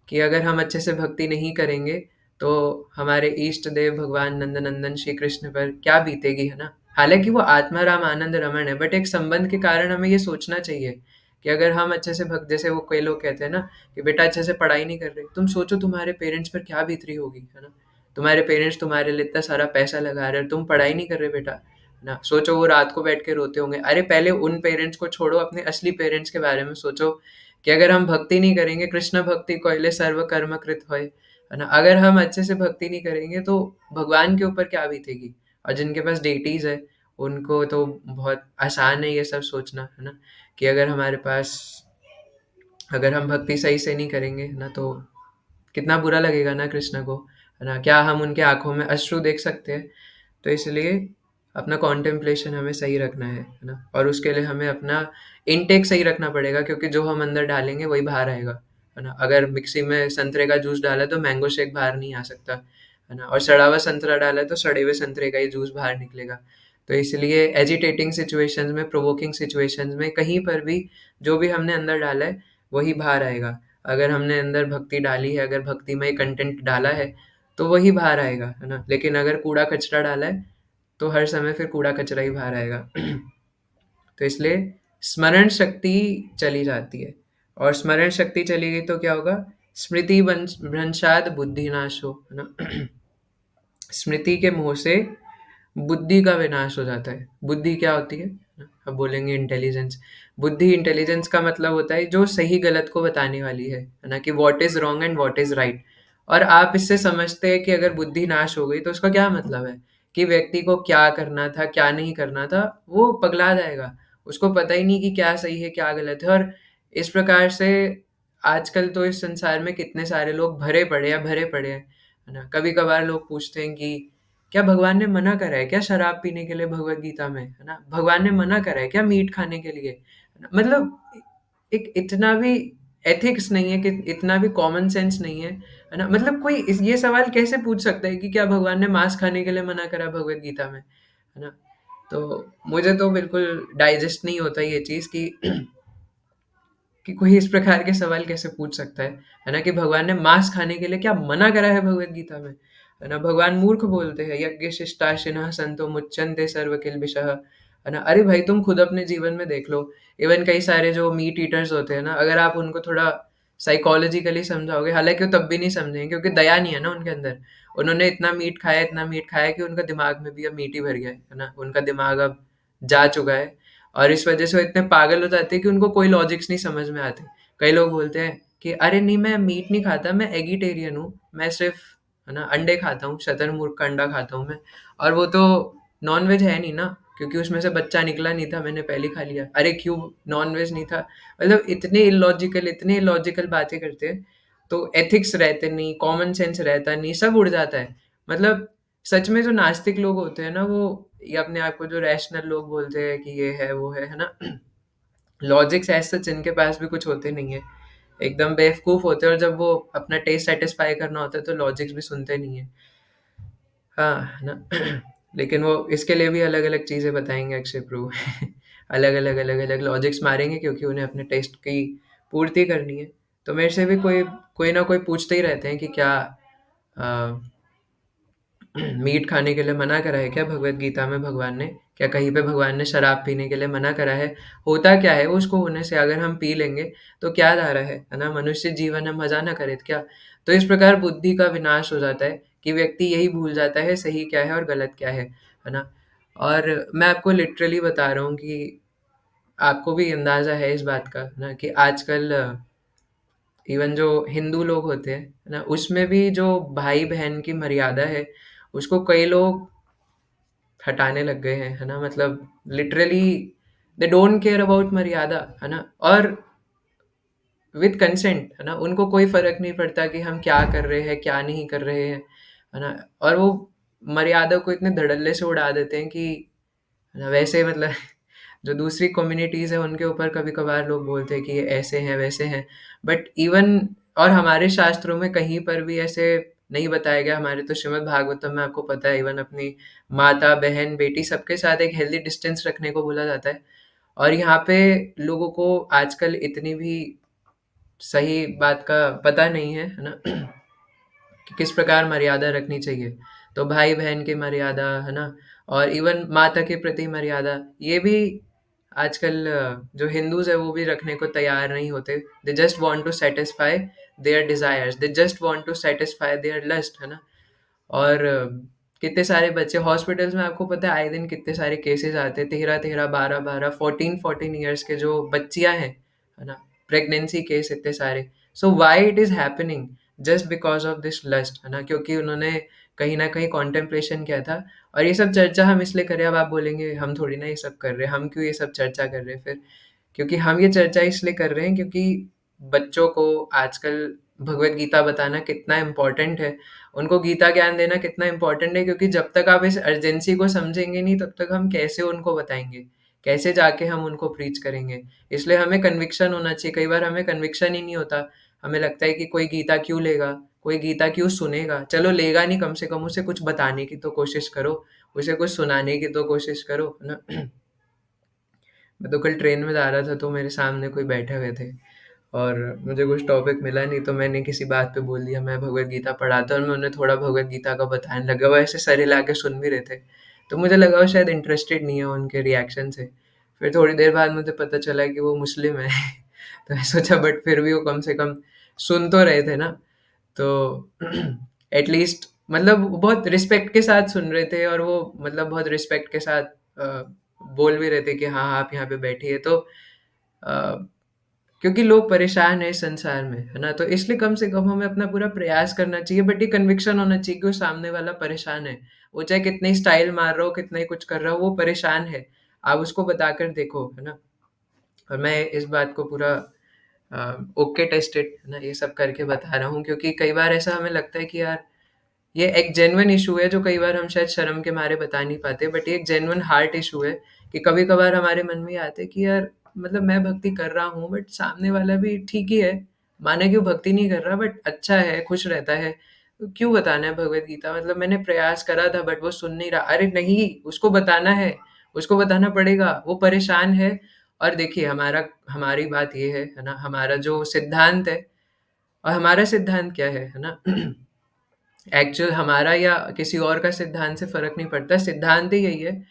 कि अगर हम अच्छे से भक्ति नहीं करेंगे तो हमारे इष्ट देव भगवान नंदनंदन श्री कृष्ण पर क्या बीतेगी, है ना। हालांकि वो आत्मा राम आनंद रमन है, बट एक संबंध के कारण हमें ये सोचना चाहिए कि अगर हम अच्छे से भक्त, जैसे वो कई लोग कहते हैं ना कि बेटा अच्छे से पढ़ाई नहीं कर रहे, तुम सोचो तुम्हारे पेरेंट्स पर क्या बीत रही होगी, है ना। तुम्हारे पेरेंट्स तुम्हारे लिए इतना सारा पैसा लगा रहे हैं, तुम पढ़ाई नहीं कर रहे बेटा, है ना। सोचो वो रात को बैठ के रोते होंगे। अरे पहले उन पेरेंट्स को छोड़ो, अपने असली पेरेंट्स के बारे में सोचो कि अगर हम भक्ति नहीं करेंगे, कृष्ण भक्ति कोइले सर्व कर्म कृत होए, है ना, अगर हम अच्छे से भक्ति नहीं करेंगे तो भगवान के ऊपर क्या बीतेगी। और जिनके पास डेटीज है उनको तो बहुत आसान है ये सब सोचना, है ना, कि अगर हमारे पास, अगर हम भक्ति सही से नहीं करेंगे, है ना, तो कितना बुरा लगेगा ना कृष्ण को, है ना, क्या हम उनके आंखों में अश्रु देख सकते हैं। तो इसलिए अपना कॉन्टेम्पलेशन हमें सही रखना है ना, और उसके लिए हमें अपना इनटेक सही रखना पड़ेगा, क्योंकि जो हम अंदर डालेंगे वही बाहर आएगा, है ना। अगर मिक्सी में संतरे का जूस डाला तो मैंगो शेक बाहर नहीं आ सकता, है ना, और सड़ा हुआ संतरा डाला तो सड़े हुए संतरे का ही जूस बाहर निकलेगा। तो इसलिए एजिटेटिंग सिचुएशंस में, प्रोवोकिंग सिचुएशंस में, कहीं पर भी जो भी हमने अंदर डाला है वही बाहर आएगा। अगर हमने अंदर भक्ति डाली है, अगर भक्ति में कंटेंट डाला है तो वही बाहर आएगा, है ना। लेकिन अगर कूड़ा कचरा डाला है तो हर समय फिर कूड़ा कचरा ही बाहर आएगा। तो इसलिए स्मरण शक्ति चली जाती है, और स्मरण शक्ति चली गई तो क्या होगा, स्मृति भ्रंशात बुद्धिनाश हो, है ना। स्मृति के मोह से बुद्धि का विनाश हो जाता है। बुद्धि क्या होती है? अब बोलेंगे इंटेलिजेंस। बुद्धि इंटेलिजेंस का मतलब होता है जो सही गलत को बताने वाली है ना, कि what is wrong and what is right. और आप इससे समझते हैं कि अगर बुद्धि नाश हो गई तो उसका क्या मतलब है कि व्यक्ति को क्या करना था क्या नहीं करना था, वो पगला जाएगा। उसको पता ही नहीं कि क्या सही है क्या गलत है। और इस प्रकार से आजकल तो इस संसार में कितने सारे लोग भरे पड़े हैं, है ना। कभी कभार लोग पूछते हैं कि क्या भगवान ने मना करा है क्या शराब पीने के लिए भगवत गीता में, है ना? भगवान ने मना करा है क्या मीट खाने के लिए, है ना? मतलब एक इतना भी एथिक्स नहीं है, कि इतना भी कॉमन सेंस नहीं है ना? मतलब कोई ये सवाल कैसे पूछ सकता है कि क्या भगवान ने मांस खाने के लिए मना करा भगवत गीता में, है ना? तो मुझे तो बिल्कुल डाइजेस्ट नहीं होता ये चीज़ कि कि कोई इस प्रकार के सवाल कैसे पूछ सकता है ना? कि भगवान ने मांस खाने के लिए क्या मना करा है भगवत गीता में, है ना? भगवान मूर्ख बोलते हैं, यज्ञ शिष्टाशिनः संतो मुच्यन्ते सर्व किल्बिषः, है ना? अरे भाई तुम खुद अपने जीवन में देख लो। इवन कई सारे जो मीट ईटर्स होते हैं ना, अगर आप उनको थोड़ा साइकोलॉजिकली समझाओगे, हालांकि वो तब भी नहीं समझेंगे क्योंकि दया नहीं है ना उनके अंदर। उन्होंने इतना मीट खाया कि उनका दिमाग में भी अब मीट ही भर गया है ना? उनका दिमाग अब जा चुका है। और इस वजह से वो इतने पागल हो जाते हैं कि उनको कोई लॉजिक्स नहीं समझ में आते। कई लोग बोलते हैं कि अरे नहीं मैं मीट नहीं खाता, मैं एगिटेरियन हूँ, मैं सिर्फ, है ना, अंडे खाता हूँ, शतरमुर्ग का अंडा खाता हूँ मैं। और वो तो नॉन वेज है नहीं ना, क्योंकि उसमें से बच्चा निकला नहीं था, मैंने पहले ही खा लिया। अरे क्यों नॉन वेज नहीं था? मतलब इतने इलॉजिकल बातें करते हैं। तो एथिक्स रहते नहीं, कॉमन सेंस रहता नहीं, सब उड़ जाता है। मतलब सच में जो नास्तिक लोग होते हैं ना, वो ये अपने आप को जो रैशनल लोग बोलते हैं कि ये है वो है ना, लॉजिक्स एज सच इनके पास भी कुछ होते नहीं है, एकदम बेवकूफ होते हैं। और जब वो अपना टेस्ट सेटिस्फाई करना होता है तो लॉजिक्स भी सुनते नहीं है। हाँ, है ना। लेकिन वो इसके लिए भी अलग अलग चीज़ें बताएंगे अक्षय प्रभु। अलग अलग लॉजिक्स मारेंगे क्योंकि उन्हें अपने टेस्ट की पूर्ति करनी है। तो मेरे से भी कोई कोई ना कोई पूछते ही रहते हैं कि क्या अ, मीट खाने के लिए मना करा है क्या भगवत गीता में भगवान ने? क्या कहीं पे भगवान ने शराब पीने के लिए मना करा है? होता क्या है उसको होने से, अगर हम पी लेंगे तो क्या धारा है ना? मनुष्य जीवन है मजा ना करे तो क्या? तो इस प्रकार बुद्धि का विनाश हो जाता है कि व्यक्ति यही भूल जाता है सही क्या है और गलत क्या है ना? और मैं आपको लिटरली बता रहा हूँ कि आपको भी अंदाजा है इस बात का ना, कि आजकल इवन जो हिंदू लोग होते हैं ना, उसमें भी जो भाई बहन की मर्यादा है उसको कई लोग हटाने लग गए हैं, है ना? मतलब literally they don't care about मर्यादा, है ना? और विद कंसेंट, है ना? उनको कोई फ़र्क नहीं पड़ता कि हम क्या कर रहे हैं, क्या नहीं कर रहे हैं, है ना? और वो मर्यादा को इतने धड़ल्ले से उड़ा देते हैं कि, है ना? वैसे मतलब जो दूसरी कम्युनिटीज़ हैं उनके ऊपर कभी-कभार लोग बोलते हैं कि ये ऐसे हैं, वैसे हैं। बट इवन और हमारे शास्त्रों में कहीं पर भी ऐसे नहीं बताया गया। हमारे तो श्रीमद् भागवतम में आपको पता है, इवन अपनी माता, बहन, बेटी सबके साथ एक हेल्दी डिस्टेंस रखने को बोला जाता है। और यहाँ पे लोगों को आजकल इतनी भी सही बात का पता नहीं है ना? कि किस प्रकार मर्यादा रखनी चाहिए। तो भाई-बहन की मर्यादा, है ना? और इवन माता के प्रति मर्यादा, ये भी आजकल जो हिंदूज़ हैं वो भी रखने को तैयार नहीं होते। They just want to satisfy their desires, they just want to satisfy their lust, है ना? और कितने सारे बच्चे हॉस्पिटल्स में, आपको पता है आए दिन कितने सारे केसेस आते हैं, 13-13, 12-12, 14-14 ईयर्स के जो बच्चियां हैं, है ना? प्रेगनेंसी केस इतने सारे। So why it is happening? Just because of this lust, है ना? क्योंकि उन्होंने कहीं ना कहीं कॉन्टेम्पलेशन किया था। और ये सब चर्चा हम इसलिए करें, अब आप बोलेंगे हम थोड़ी ना ये सब कर रहे हैं, हम क्यों ये सब चर्चा कर रहे हैं फिर? क्योंकि हम ये चर्चा इसलिए कर रहे हैं क्योंकि बच्चों को आजकल भगवत गीता बताना कितना इम्पोर्टेंट है, उनको गीता ज्ञान देना कितना इम्पोर्टेंट है। क्योंकि जब तक आप इस अर्जेंसी को समझेंगे नहीं, तब तक हम कैसे उनको बताएंगे, कैसे जाके हम उनको प्रीच करेंगे? इसलिए हमें कन्विक्शन होना चाहिए। कई बार हमें कन्विक्शन ही नहीं होता, हमें लगता है कि कोई गीता क्यों लेगा, कोई गीता क्यों सुनेगा? चलो लेगा नहीं, कम से कम उसे कुछ बताने की तो कोशिश करो, उसे कुछ सुनाने की तो कोशिश करो, है ना? मैं तो कल ट्रेन में जा रहा था तो मेरे सामने कोई बैठे हुए थे और मुझे कुछ टॉपिक मिला नहीं, तो मैंने किसी बात पे बोल दिया मैं भगवत गीता पढ़ाता हूँ, और मैं उन्हें थोड़ा भगवत गीता का बताने लगा। वो ऐसे सर हिला के सुन भी रहे थे, तो मुझे लगा वो शायद इंटरेस्टेड नहीं है उनके रिएक्शन से। फिर थोड़ी देर बाद मुझे पता चला कि वो मुस्लिम है। तो मैं सोचा बट फिर भी वो कम से कम सुन तो रहे थे ना। तो एटलीस्ट मतलब वो बहुत रिस्पेक्ट के साथ सुन रहे थे और वो मतलब बहुत रिस्पेक्ट के साथ बोल भी रहे थे कि हाँ, आप यहाँ पे बैठिए। तो क्योंकि लोग परेशान हैं इस संसार में, है ना? तो इसलिए कम से कम हमें अपना पूरा प्रयास करना चाहिए, बट ये कन्विक्शन होना चाहिए कि वो सामने वाला परेशान है। वो चाहे कितने ही स्टाइल मार रहा हो, कितना ही कुछ कर रहा हो, वो परेशान है। आप उसको बताकर देखो, है ना? और मैं इस बात को पूरा ओके टेस्टेड, है ना, ये सब करके बता रहा हूँ, क्योंकि कई बार ऐसा हमें लगता है कि यार ये एक जेन्युइन इशू है जो कई बार हम शायद शर्म के मारे बता नहीं पाते, बट ये एक जेन्युइन हार्ट इशू है कि कभी कभार हमारे मन में ये आता है कि यार मतलब मैं भक्ति कर रहा हूँ बट सामने वाला भी ठीक ही है, माना कि वो भक्ति नहीं कर रहा बट अच्छा है, खुश रहता है, तो क्यों बताना है भगवत गीता? मतलब मैंने प्रयास करा था बट वो सुन नहीं रहा। अरे नहीं, उसको बताना है, उसको बताना पड़ेगा, वो परेशान है। और देखिए हमारी बात ये है ना, हमारा जो सिद्धांत है, और हमारा सिद्धांत क्या है ना? एक्चुअल हमारा या किसी और का सिद्धांत से फ़र्क नहीं पड़ता। सिद्धांत ही यही है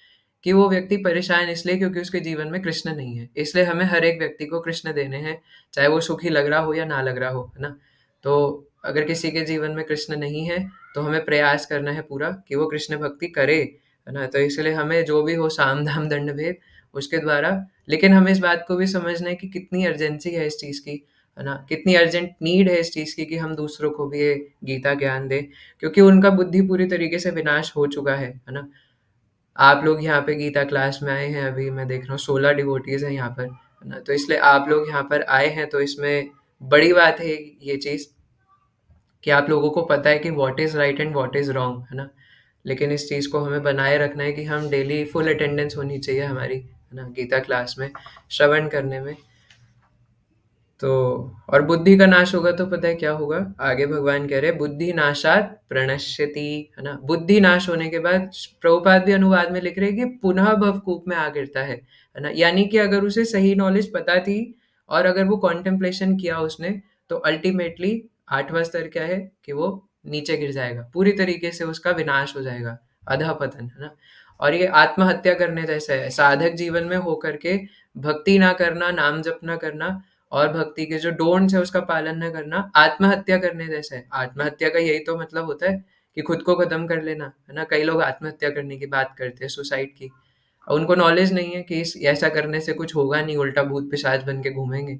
कि वो व्यक्ति परेशान इसलिए क्योंकि उसके जीवन में कृष्ण नहीं है। इसलिए हमें हर एक व्यक्ति को कृष्ण देने हैं, चाहे वो सुखी लग रहा हो या ना लग रहा हो, है ना? तो अगर किसी के जीवन में कृष्ण नहीं है, तो हमें प्रयास करना है पूरा कि वो कृष्ण भक्ति करे, है ना? तो इसलिए हमें जो भी हो साम, दाम, दंड, भेद उसके द्वारा, लेकिन हमें इस बात को भी समझना है कि कितनी अर्जेंसी है इस चीज़ की, है ना? कितनी अर्जेंट नीड है इस चीज़ की कि हम दूसरों को भी ये गीता ज्ञान दें, क्योंकि उनका बुद्धि पूरी तरीके से विनाश हो चुका है ना? आप लोग यहाँ पे गीता क्लास में आए हैं, अभी मैं देख रहा हूँ 16 डिवोटीज़ हैं यहाँ पर, है ना? तो इसलिए आप लोग यहाँ पर आए हैं, तो इसमें बड़ी बात है ये चीज़ कि आप लोगों को पता है कि what is right and what is wrong, है ना? लेकिन इस चीज़ को हमें बनाए रखना है कि हम डेली फुल अटेंडेंस होनी चाहिए हमारी, है ना? गीता क्लास में, श्रवण करने में। तो और बुद्धि का नाश होगा तो पता है क्या होगा? आगे भगवान कह रहे हैं बुद्धि नाशात प्रणश्यति, है ना? बुद्धि नाश होने के बाद प्रभुपाद भी अनुवाद में लिख रहे हैं कि पुनः भवकूप में आ गिरता है ना? यानी कि अगर उसे सही नॉलेज पता थी और अगर वो कॉन्टेम्पलेशन किया उसने, तो अल्टीमेटली 8वां स्तर क्या है कि वो नीचे गिर जाएगा, पूरी तरीके से उसका विनाश हो जाएगा, अधःपतन, है ना? और ये आत्महत्या करने जैसा है, साधक जीवन में होकर के भक्ति ना करना, नाम जप ना करना और भक्ति के जो डोंट्स है उसका पालन न करना, आत्महत्या करने जैसा है। आत्महत्या का यही तो मतलब होता है कि खुद को खत्म कर लेना, है ना? कई लोग आत्महत्या करने की बात करते हैं, सुसाइड की, और उनको नॉलेज नहीं है कि इस ऐसा करने से कुछ होगा नहीं, उल्टा भूत पिशाच बन के घूमेंगे।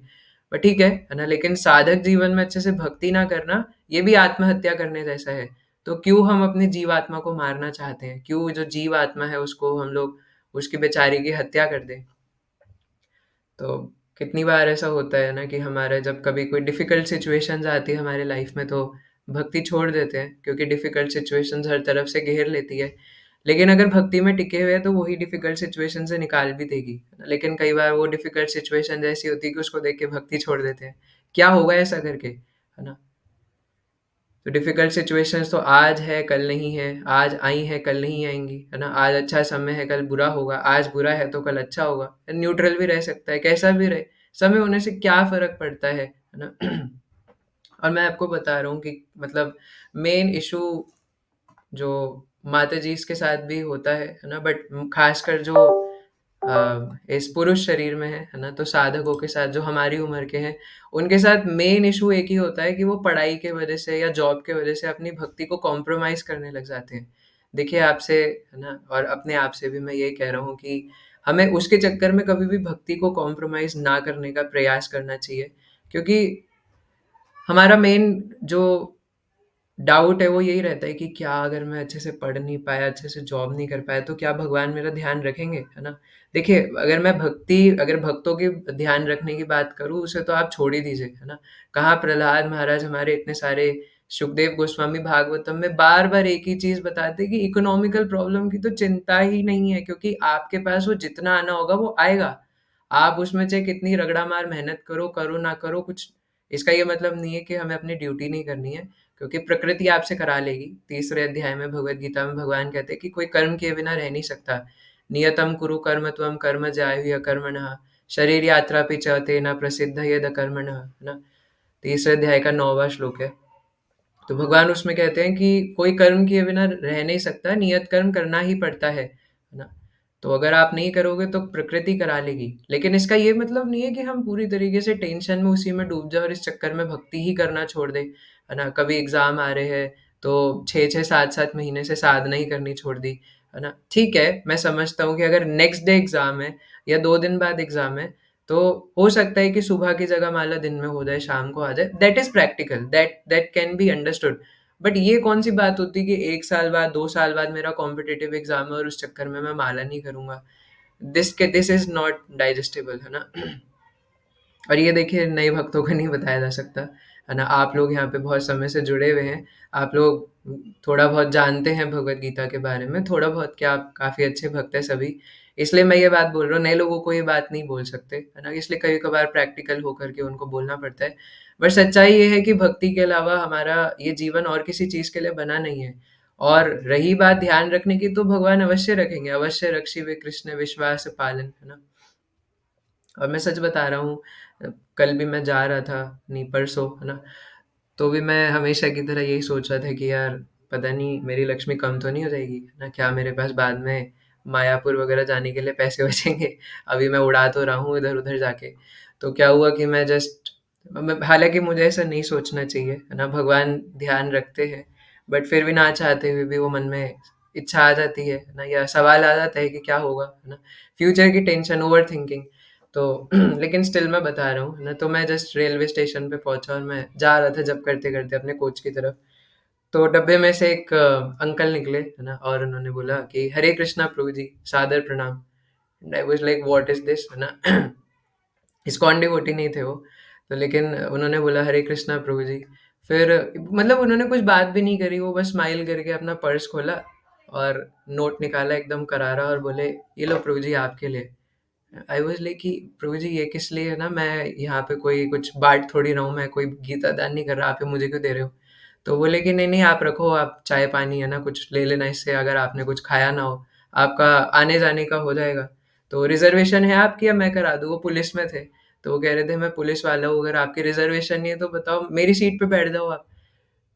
पर ठीक है ना? लेकिन साधक जीवन में अच्छे से भक्ति ना करना, ये भी आत्महत्या करने जैसा है। तो क्यों हम अपनी जीवात्मा को मारना चाहते हैं? क्यों जो जीवात्मा है उसको हम लोग उसकी बेचारी की हत्या कर दें? तो कितनी बार ऐसा होता है ना कि हमारा जब कभी कोई डिफ़िकल्ट सिचुएशंस आती है हमारे लाइफ में, तो भक्ति छोड़ देते हैं क्योंकि डिफ़िकल्ट सिचुएशंस हर तरफ से घेर लेती है। लेकिन अगर भक्ति में टिके हुए हैं तो वही डिफ़िकल्ट सिचुएशन से निकाल भी देगी। लेकिन कई बार वो डिफ़िकल्ट सिचुएशन ऐसी होती है कि उसको देख के भक्ति छोड़ देते हैं। क्या होगा ऐसा करके? है ना? तो डिफ़िकल्ट सिचुएशंस तो आज है, कल नहीं है, आज आई हैं, कल नहीं आएँगी, है ना? आज अच्छा समय है, कल बुरा होगा, आज बुरा है तो कल अच्छा होगा। न्यूट्रल भी रह सकता है, कैसा भी रहे, समय होने से क्या फ़र्क पड़ता है ना? और मैं आपको बता रहा हूँ कि मतलब मेन इश्यू जो माताजी के साथ भी होता है ना? बट ख़ासकर जो इस पुरुष शरीर में है ना? तो साधकों के साथ जो हमारी उम्र के हैं, उनके साथ मेन इश्यू एक ही होता है कि वो पढ़ाई के वजह से या जॉब के वजह से अपनी भक्ति को कॉम्प्रोमाइज़ करने लग जाते हैं। देखिए आपसे, है ना? और अपने आप से भी मैं यही कह रहा हूँ कि हमें उसके चक्कर में कभी भी भक्ति को कॉम्प्रोमाइज़ ना करने का प्रयास करना चाहिए। क्योंकि हमारा मेन जो डाउट है वो यही रहता है कि क्या अगर मैं अच्छे से पढ़ नहीं पाया, अच्छे से जॉब नहीं कर पाया, तो क्या भगवान मेरा ध्यान रखेंगे, है ना? देखिए, अगर भक्तों की ध्यान रखने की बात करूँ, उसे तो आप छोड़ ही दीजिए, है ना? कहाँ प्रहलाद महाराज हमारे इतने सारे, सुखदेव गोस्वामी भागवतम में बार-बार एक ही चीज़ बताते हैं कि इकोनॉमिकल प्रॉब्लम की तो चिंता ही नहीं है, क्योंकि आपके पास वो जितना आना होगा वो आएगा। आप उसमें चाहे कितनी रगड़ा मार मेहनत करो ना करो, कुछ इसका ये मतलब नहीं है कि हमें अपनी ड्यूटी नहीं करनी है। क्योंकि प्रकृति आपसे करा लेगी। तीसरे अध्याय में भगवद गीता में भगवान कहते हैं कि कोई कर्म किए बिना रह नहीं सकता। नियतम कुरु कर्म त्वम कर्म ज्यायो ह्यकर्मणः शरीर यात्रापि च तेन प्रसिद्धः यद् अकर्मणः, है ना? तीसरे अध्याय का 9वां श्लोक है। तो भगवान उसमें कहते हैं कि कोई कर्म किए बिना रह नहीं सकता, नियत कर्म करना ही पड़ता है ना? तो अगर आप नहीं करोगे तो प्रकृति करा लेगी। लेकिन इसका ये मतलब नहीं है कि हम पूरी तरीके से टेंशन में उसी में डूब जाएँ और इस चक्कर में भक्ति ही करना छोड़ दें, है ना? कभी एग्ज़ाम आ रहे हैं तो 6-6 7-7 महीने से साधना ही करनी छोड़ दी, है ना? ठीक है, मैं समझता हूँ कि अगर नेक्स्ट डे एग्ज़ाम है या 2 दिन बाद एग्ज़ाम है, तो हो सकता है कि सुबह की जगह मान लो दिन में हो जाए, शाम को आ जाए, that is practical, that can be understood. But ये कौन-सी बात होती है कि 1 साल बाद, 2 साल बाद मेरा कॉम्पिटिटिव एग्ज़ाम है और उस चक्कर में मैं माला नहीं करूँगा। दिस इज़ नॉट डाइजेस्टिबल, है ना? और ये देखिए नए भक्तों को नहीं बताया जा सकता, है ना? आप लोग यहाँ पे बहुत समय से जुड़े हुए हैं, आप लोग थोड़ा बहुत जानते हैं भगवद गीता के बारे में, थोड़ा बहुत क्या, आप काफ़ी अच्छे भक्त हैं सभी, इसलिए मैं ये बात बोल रहा हूँ, नए लोगों को ये बात नहीं बोल सकते, है ना? इसलिए कभी-कभार प्रैक्टिकल होकर के उनको बोलना पड़ता है। बट सच्चाई ये है कि भक्ति के अलावा हमारा ये जीवन और किसी चीज़ के लिए बना नहीं है। और रही बात ध्यान रखने की, तो भगवान अवश्य रखेंगे, अवश्य रक्षिवे कृष्ण विश्वास पालन, है ना? और मैं सच बता रहा हूँ, कल भी मैं जा रहा था, नहीं परसों, है ना? तो भी मैं हमेशा की तरह यही सोच रहा था कि यार पता नहीं मेरी लक्ष्मी कम तो नहीं हो जाएगी, है ना? क्या मेरे पास बाद में मायापुर वगैरह जाने के लिए पैसे बचेंगे? अभी मैं उड़ा तो रहा हूँ इधर-उधर जाके। तो क्या हुआ कि मैं जस्ट मैं, हालाँकि मुझे ऐसा नहीं सोचना चाहिए, है ना? भगवान ध्यान रखते हैं, बट फिर भी ना चाहते हुए भी वो मन में इच्छा आ जाती है ना? या सवाल आ जाता है कि क्या होगा, है ना? फ्यूचर की टेंशन, ओवरथिंकिंग। तो लेकिन स्टिल मैं बता रहा हूँ, है ना? तो मैं जस्ट रेलवे स्टेशन पे पहुँचा और मैं जा रहा था जब करते-करते अपने कोच की तरफ। तो डब्बे में से एक अंकल निकले, है ना? और उन्होंने बोला कि हरे कृष्णा प्रभु जी, सादर प्रणाम। And I was like what is this, है ना? इस्कॉन डिवोटी नहीं थे वो, तो लेकिन उन्होंने बोला हरे कृष्णा प्रभु जी। फिर मतलब उन्होंने कुछ बात भी नहीं करी, वो बस स्माइल करके अपना पर्स खोला और नोट निकाला एकदम करारा और बोले, "ये लो प्रभु जी आपके लिए।" आई वाज़ लाइक कि प्रभु जी ये किस लिए, है ना? मैं यहाँ पे कोई कुछ बाँट थोड़ी रहा हूँ, मैं कोई गीता दान नहीं कर रहा, आप ये मुझे क्यों दे रहे हो? तो बोले कि नहीं, नहीं आप रखो, आप चाय-पानी है ना कुछ ले लेना इससे, अगर आपने कुछ खाया ना हो, आपका आने-जाने का हो जाएगा। तो रिज़र्वेशन है आपकी या मैं करा दूँ? वो पुलिस में थे, तो वो कह रहे थे मैं पुलिस वाला हूँ, अगर आपकी रिज़र्वेशन नहीं है तो बताओ मेरी सीट पे बैठ जाओ आप।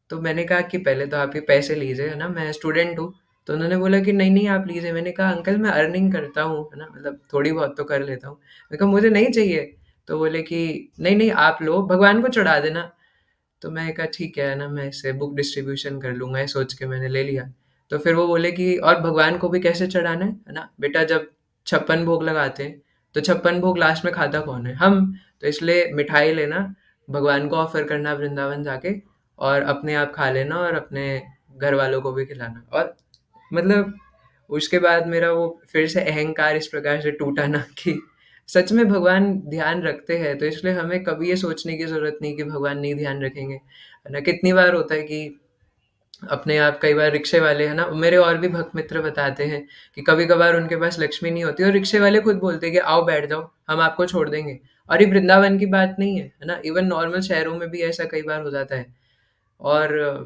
तो मैंने कहा कि पहले तो आप ये पैसे लीजिए, है ना? मैं स्टूडेंट हूँ। तो उन्होंने बोला कि नहीं, नहीं आप लीजिए। मैंने कहा अंकल मैं अर्निंग करता हूँ, है ना? मतलब थोड़ी बहुत तो कर लेता हूँ। मैंने कहा मुझे नहीं चाहिए। तो बोले कि नहीं, नहीं आप लो, भगवान को चढ़ा देना। तो मैंने कहा ठीक है ना, मैं इससे बुक डिस्ट्रीब्यूशन कर लूँगा, ये सोच के मैंने ले लिया। तो फिर वो बोले कि और भगवान को भी कैसे चढ़ाना है ना? बेटा जब 56 भोग लगाते हैं, तो 56 भोग लास्ट में खाता कौन है? हम। तो इसलिए मिठाई लेना, भगवान को ऑफ़र करना वृंदावन जाके और अपने आप खा लेना और अपने घरवालों को भी खिलाना। और मतलब उसके बाद मेरा वो फिर से अहंकार इस प्रकार से टूटा ना कि सच में भगवान ध्यान रखते हैं, तो इसलिए हमें कभी ये सोचने की ज़रूरत नहीं कि भगवान नहीं ध्यान रखेंगे, है ना? कितनी बार होता है कि अपने आप कई बार रिक्शे वाले, है ना? मेरे और भी भक्त मित्र बताते हैं कि कभी-कभार उनके पास लक्ष्मी नहीं होती और रिक्शे वाले खुद बोलते हैं कि आओ बैठ जाओ, हम आपको छोड़ देंगे। और ये वृंदावन की बात नहीं है ना? इवन नॉर्मल शहरों में भी ऐसा कई बार हो जाता है। और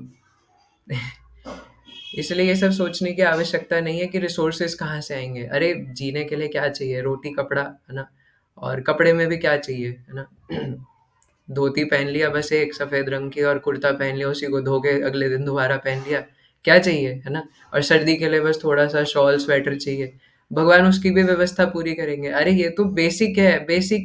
इसलिए ये सब सोचने की आवश्यकता नहीं है कि रिसोर्सेज़ कहाँ से आएँगे। अरे! जीने के लिए क्या चाहिए? रोटी, कपड़ा, है ना? और कपड़े में भी क्या चाहिए, है ना? धोती पहन लिया बस एक सफ़ेद रंग की और कुर्ता पहन लिया, उसी को धो के अगले दिन दोबारा पहन लिया। क्या चाहिए, है ना? और सर्दी के लिए बस थोड़ा-सा शॉल, स्वेटर चाहिए। भगवान उसकी भी व्यवस्था पूरी करेंगे। अरे! ये तो बेसिक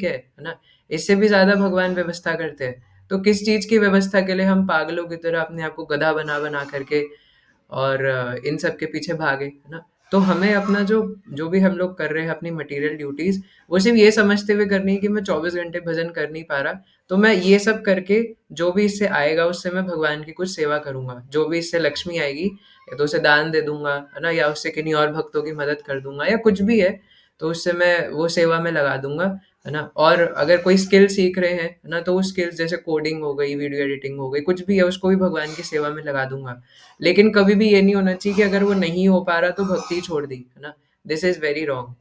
है ना? इससे भी ज़्यादा भगवान व्यवस्था करते हैं। तो किस चीज़ की व्यवस्था के लिए हम पागलों की तरह अपने आप को गधा बना-बना करके और इन सब के पीछे भागे, है ना? तो हमें अपना जो जो भी हम लोग कर रहे हैं अपनी मटेरियल ड्यूटीज़, वो सिर्फ़ ये समझते हुए करनी है कि मैं 24 घंटे भजन कर नहीं पा रहा, तो मैं ये सब करके जो भी इससे आएगा उससे मैं भगवान की कुछ सेवा करूँगा। जो भी इससे लक्ष्मी आएगी, या तो उसे दान दे दूँगा, है ना? या उससे किन्हीं और भक्तों की मदद कर दूँगा या कुछ भी है, तो उससे मैं वो सेवा में लगा दूँगा, है ना? और अगर कोई स्किल सीख रहे हैं, है ना? तो वो स्किल्स जैसे कोडिंग हो गई, वीडियो एडिटिंग हो गई, कुछ भी है उसको भी भगवान की सेवा में लगा दूँगा। लेकिन कभी भी ये नहीं होना चाहिए कि अगर वो नहीं हो पा रहा तो भक्ति छोड़ दी, है ना? This is very wrong.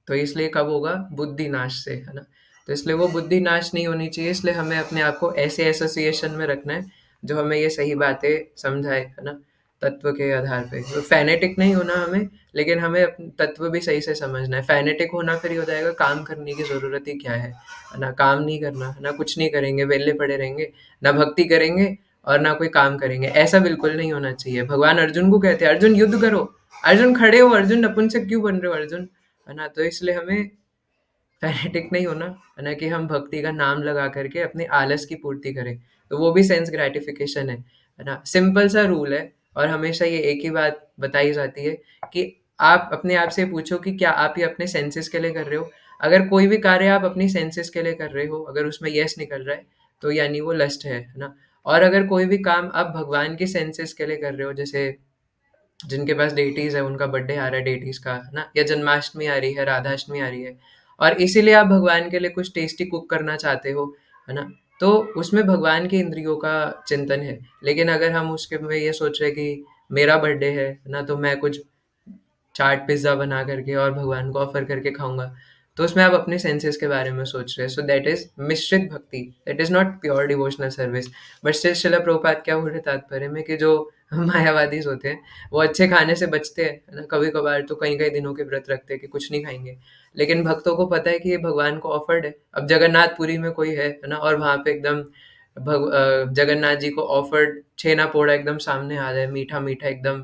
तो इसलिए कब होगा? बुद्धि नाश से, है ना? तो इसलिए वो बुद्धि नाश नहीं होनी चाहिए, इसलिए हमें अपने आप को ऐसे एसोसिएशन में रखना है, जो हमें ये सही बातें समझाए, है ना? तत्व के आधार पे। तो फ़ैनेटिक नहीं होना हमें, लेकिन हमें तत्व भी सही से समझना है। फ़ैनेटिक होना फिर ये हो जाएगा काम करने की ज़रूरत ही क्या है ना? काम नहीं करना, है ना? कुछ नहीं करेंगे, वेले पड़े रहेंगे, ना भक्ति करेंगे और ना कोई काम करेंगे। ऐसा बिल्कुल नहीं होना चाहिए। भगवान अर्जुन को कहते हैं, "अर्जुन युद्ध करो।" अर्जुन खड़े हो, अर्जुन नपुंसक क्यों बन रहे हो अर्जुन? है ना? तो इसलिए हमें फ़ैनेटिक नहीं होना, है ना? कि हम भक्ति का नाम लगा करके अपने आलस की पूर्ति करें। तो वो भी सेंस ग्रैटिफ़िकेशन है है ना? सिंपल सा रूल है और हमेशा ये एक ही बात बताई जाती है कि आप अपने आप से पूछो कि क्या आप ये अपने सेंसेस के लिए कर रहे हो? अगर कोई भी कार्य आप अपनी सेंसेस के लिए कर रहे हो, अगर उसमें यस निकल रहा है, तो यानी वो लस्ट है ना? और अगर कोई भी काम आप भगवान के सेंसेस के लिए कर रहे हो, जैसे जिनके पास डेटीज़ है, उनका बर्थडे आ रहा है डेटीज़ का, है ना? या जन्माष्टमी आ रही है, राधाष्टमी आ रही है और इसीलिए आप भगवान के लिए कुछ टेस्टी कुक करना चाहते हो, है ना? तो उसमें भगवान की इंद्रियों का चिंतन है। लेकिन अगर हम उसके में ये सोच रहे हैं कि मेरा बर्थडे है ना? तो मैं कुछ चाट पिज़्ज़ा बना करके और भगवान को ऑफ़र करके खाऊँगा। तो उसमें आप अपने सेंसेस के बारे में सोच रहे हैं। सो दैट इज़ मिश्रित भक्ति, that is not pure devotional service. But still Srila Prabhupada क्या बोल रहे तात्पर्य में कि जो मायावादीज़ होते हैं, वो अच्छे खाने से बचते हैं, है ना? कभी-कभार तो कई-कई दिनों के व्रत रखते हैं कि कुछ नहीं खाएँगे। लेकिन भक्तों को पता है कि ये भगवान को ऑफर्ड है। अब जगन्नाथपुरी में कोई है ना? और वहाँ पे एकदम जगन्नाथ जी को ऑफर्ड छेना पोड़ा एकदम सामने आ जाए, मीठा-मीठा एकदम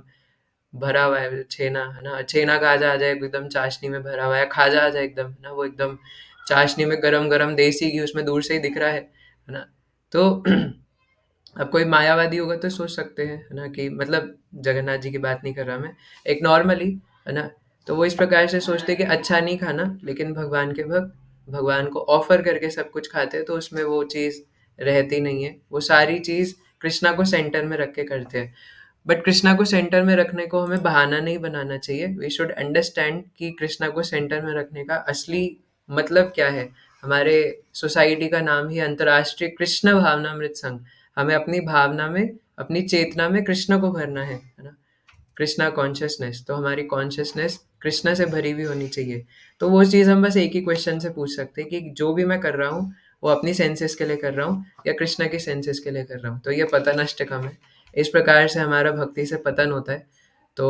भरा हुआ है छेना, है ना? छेना खाजा आ जाए एकदम चाशनी में भरा हुआ है, खाजा आ जाए एकदम, है ना? वो एकदम चाशनी में गरम-गरम देसी घी उसमें दूर से ही दिख रहा है ना? तो अब कोई मायावादी होगा तो सोच सकते हैं, है ना? कि मतलब जगन्नाथ जी की बात नहीं कर रहा मैं, एक नॉर्मली, है ना? तो वो इस प्रकार से सोचते हैं कि अच्छा नहीं खाना, लेकिन भगवान के भक्त भगवान को ऑफ़र करके सब कुछ खाते हैं, तो उसमें वो चीज़ रहती नहीं है। वो सारी चीज़ कृष्णा को सेंटर में रख के करते हैं। बट कृष्णा को सेंटर में रखने को हमें बहाना नहीं बनाना चाहिए। वी शुड अंडरस्टैंड कि कृष्णा को सेंटर में रखने का असली मतलब क्या है। हमारे सोसाइटी का नाम ही अंतर्राष्ट्रीय कृष्ण भावनामृत संघ। हमें अपनी भावना में, अपनी चेतना में कृष्ण को भरना है ना? कृष्णा कॉन्शियसनेस, तो हमारी कॉन्शियसनेस कृष्णा से भरी हुई होनी चाहिए। तो वो चीज़ हम बस एक ही क्वेश्चन से पूछ सकते हैं कि जो भी मैं कर रहा हूँ, वो अपनी सेंसेस के लिए कर रहा हूँ या कृष्णा की सेंसेस के लिए कर रहा हूँ। तो ये पतन अष्टकम है। इस प्रकार से हमारा भक्ति से पतन होता है। तो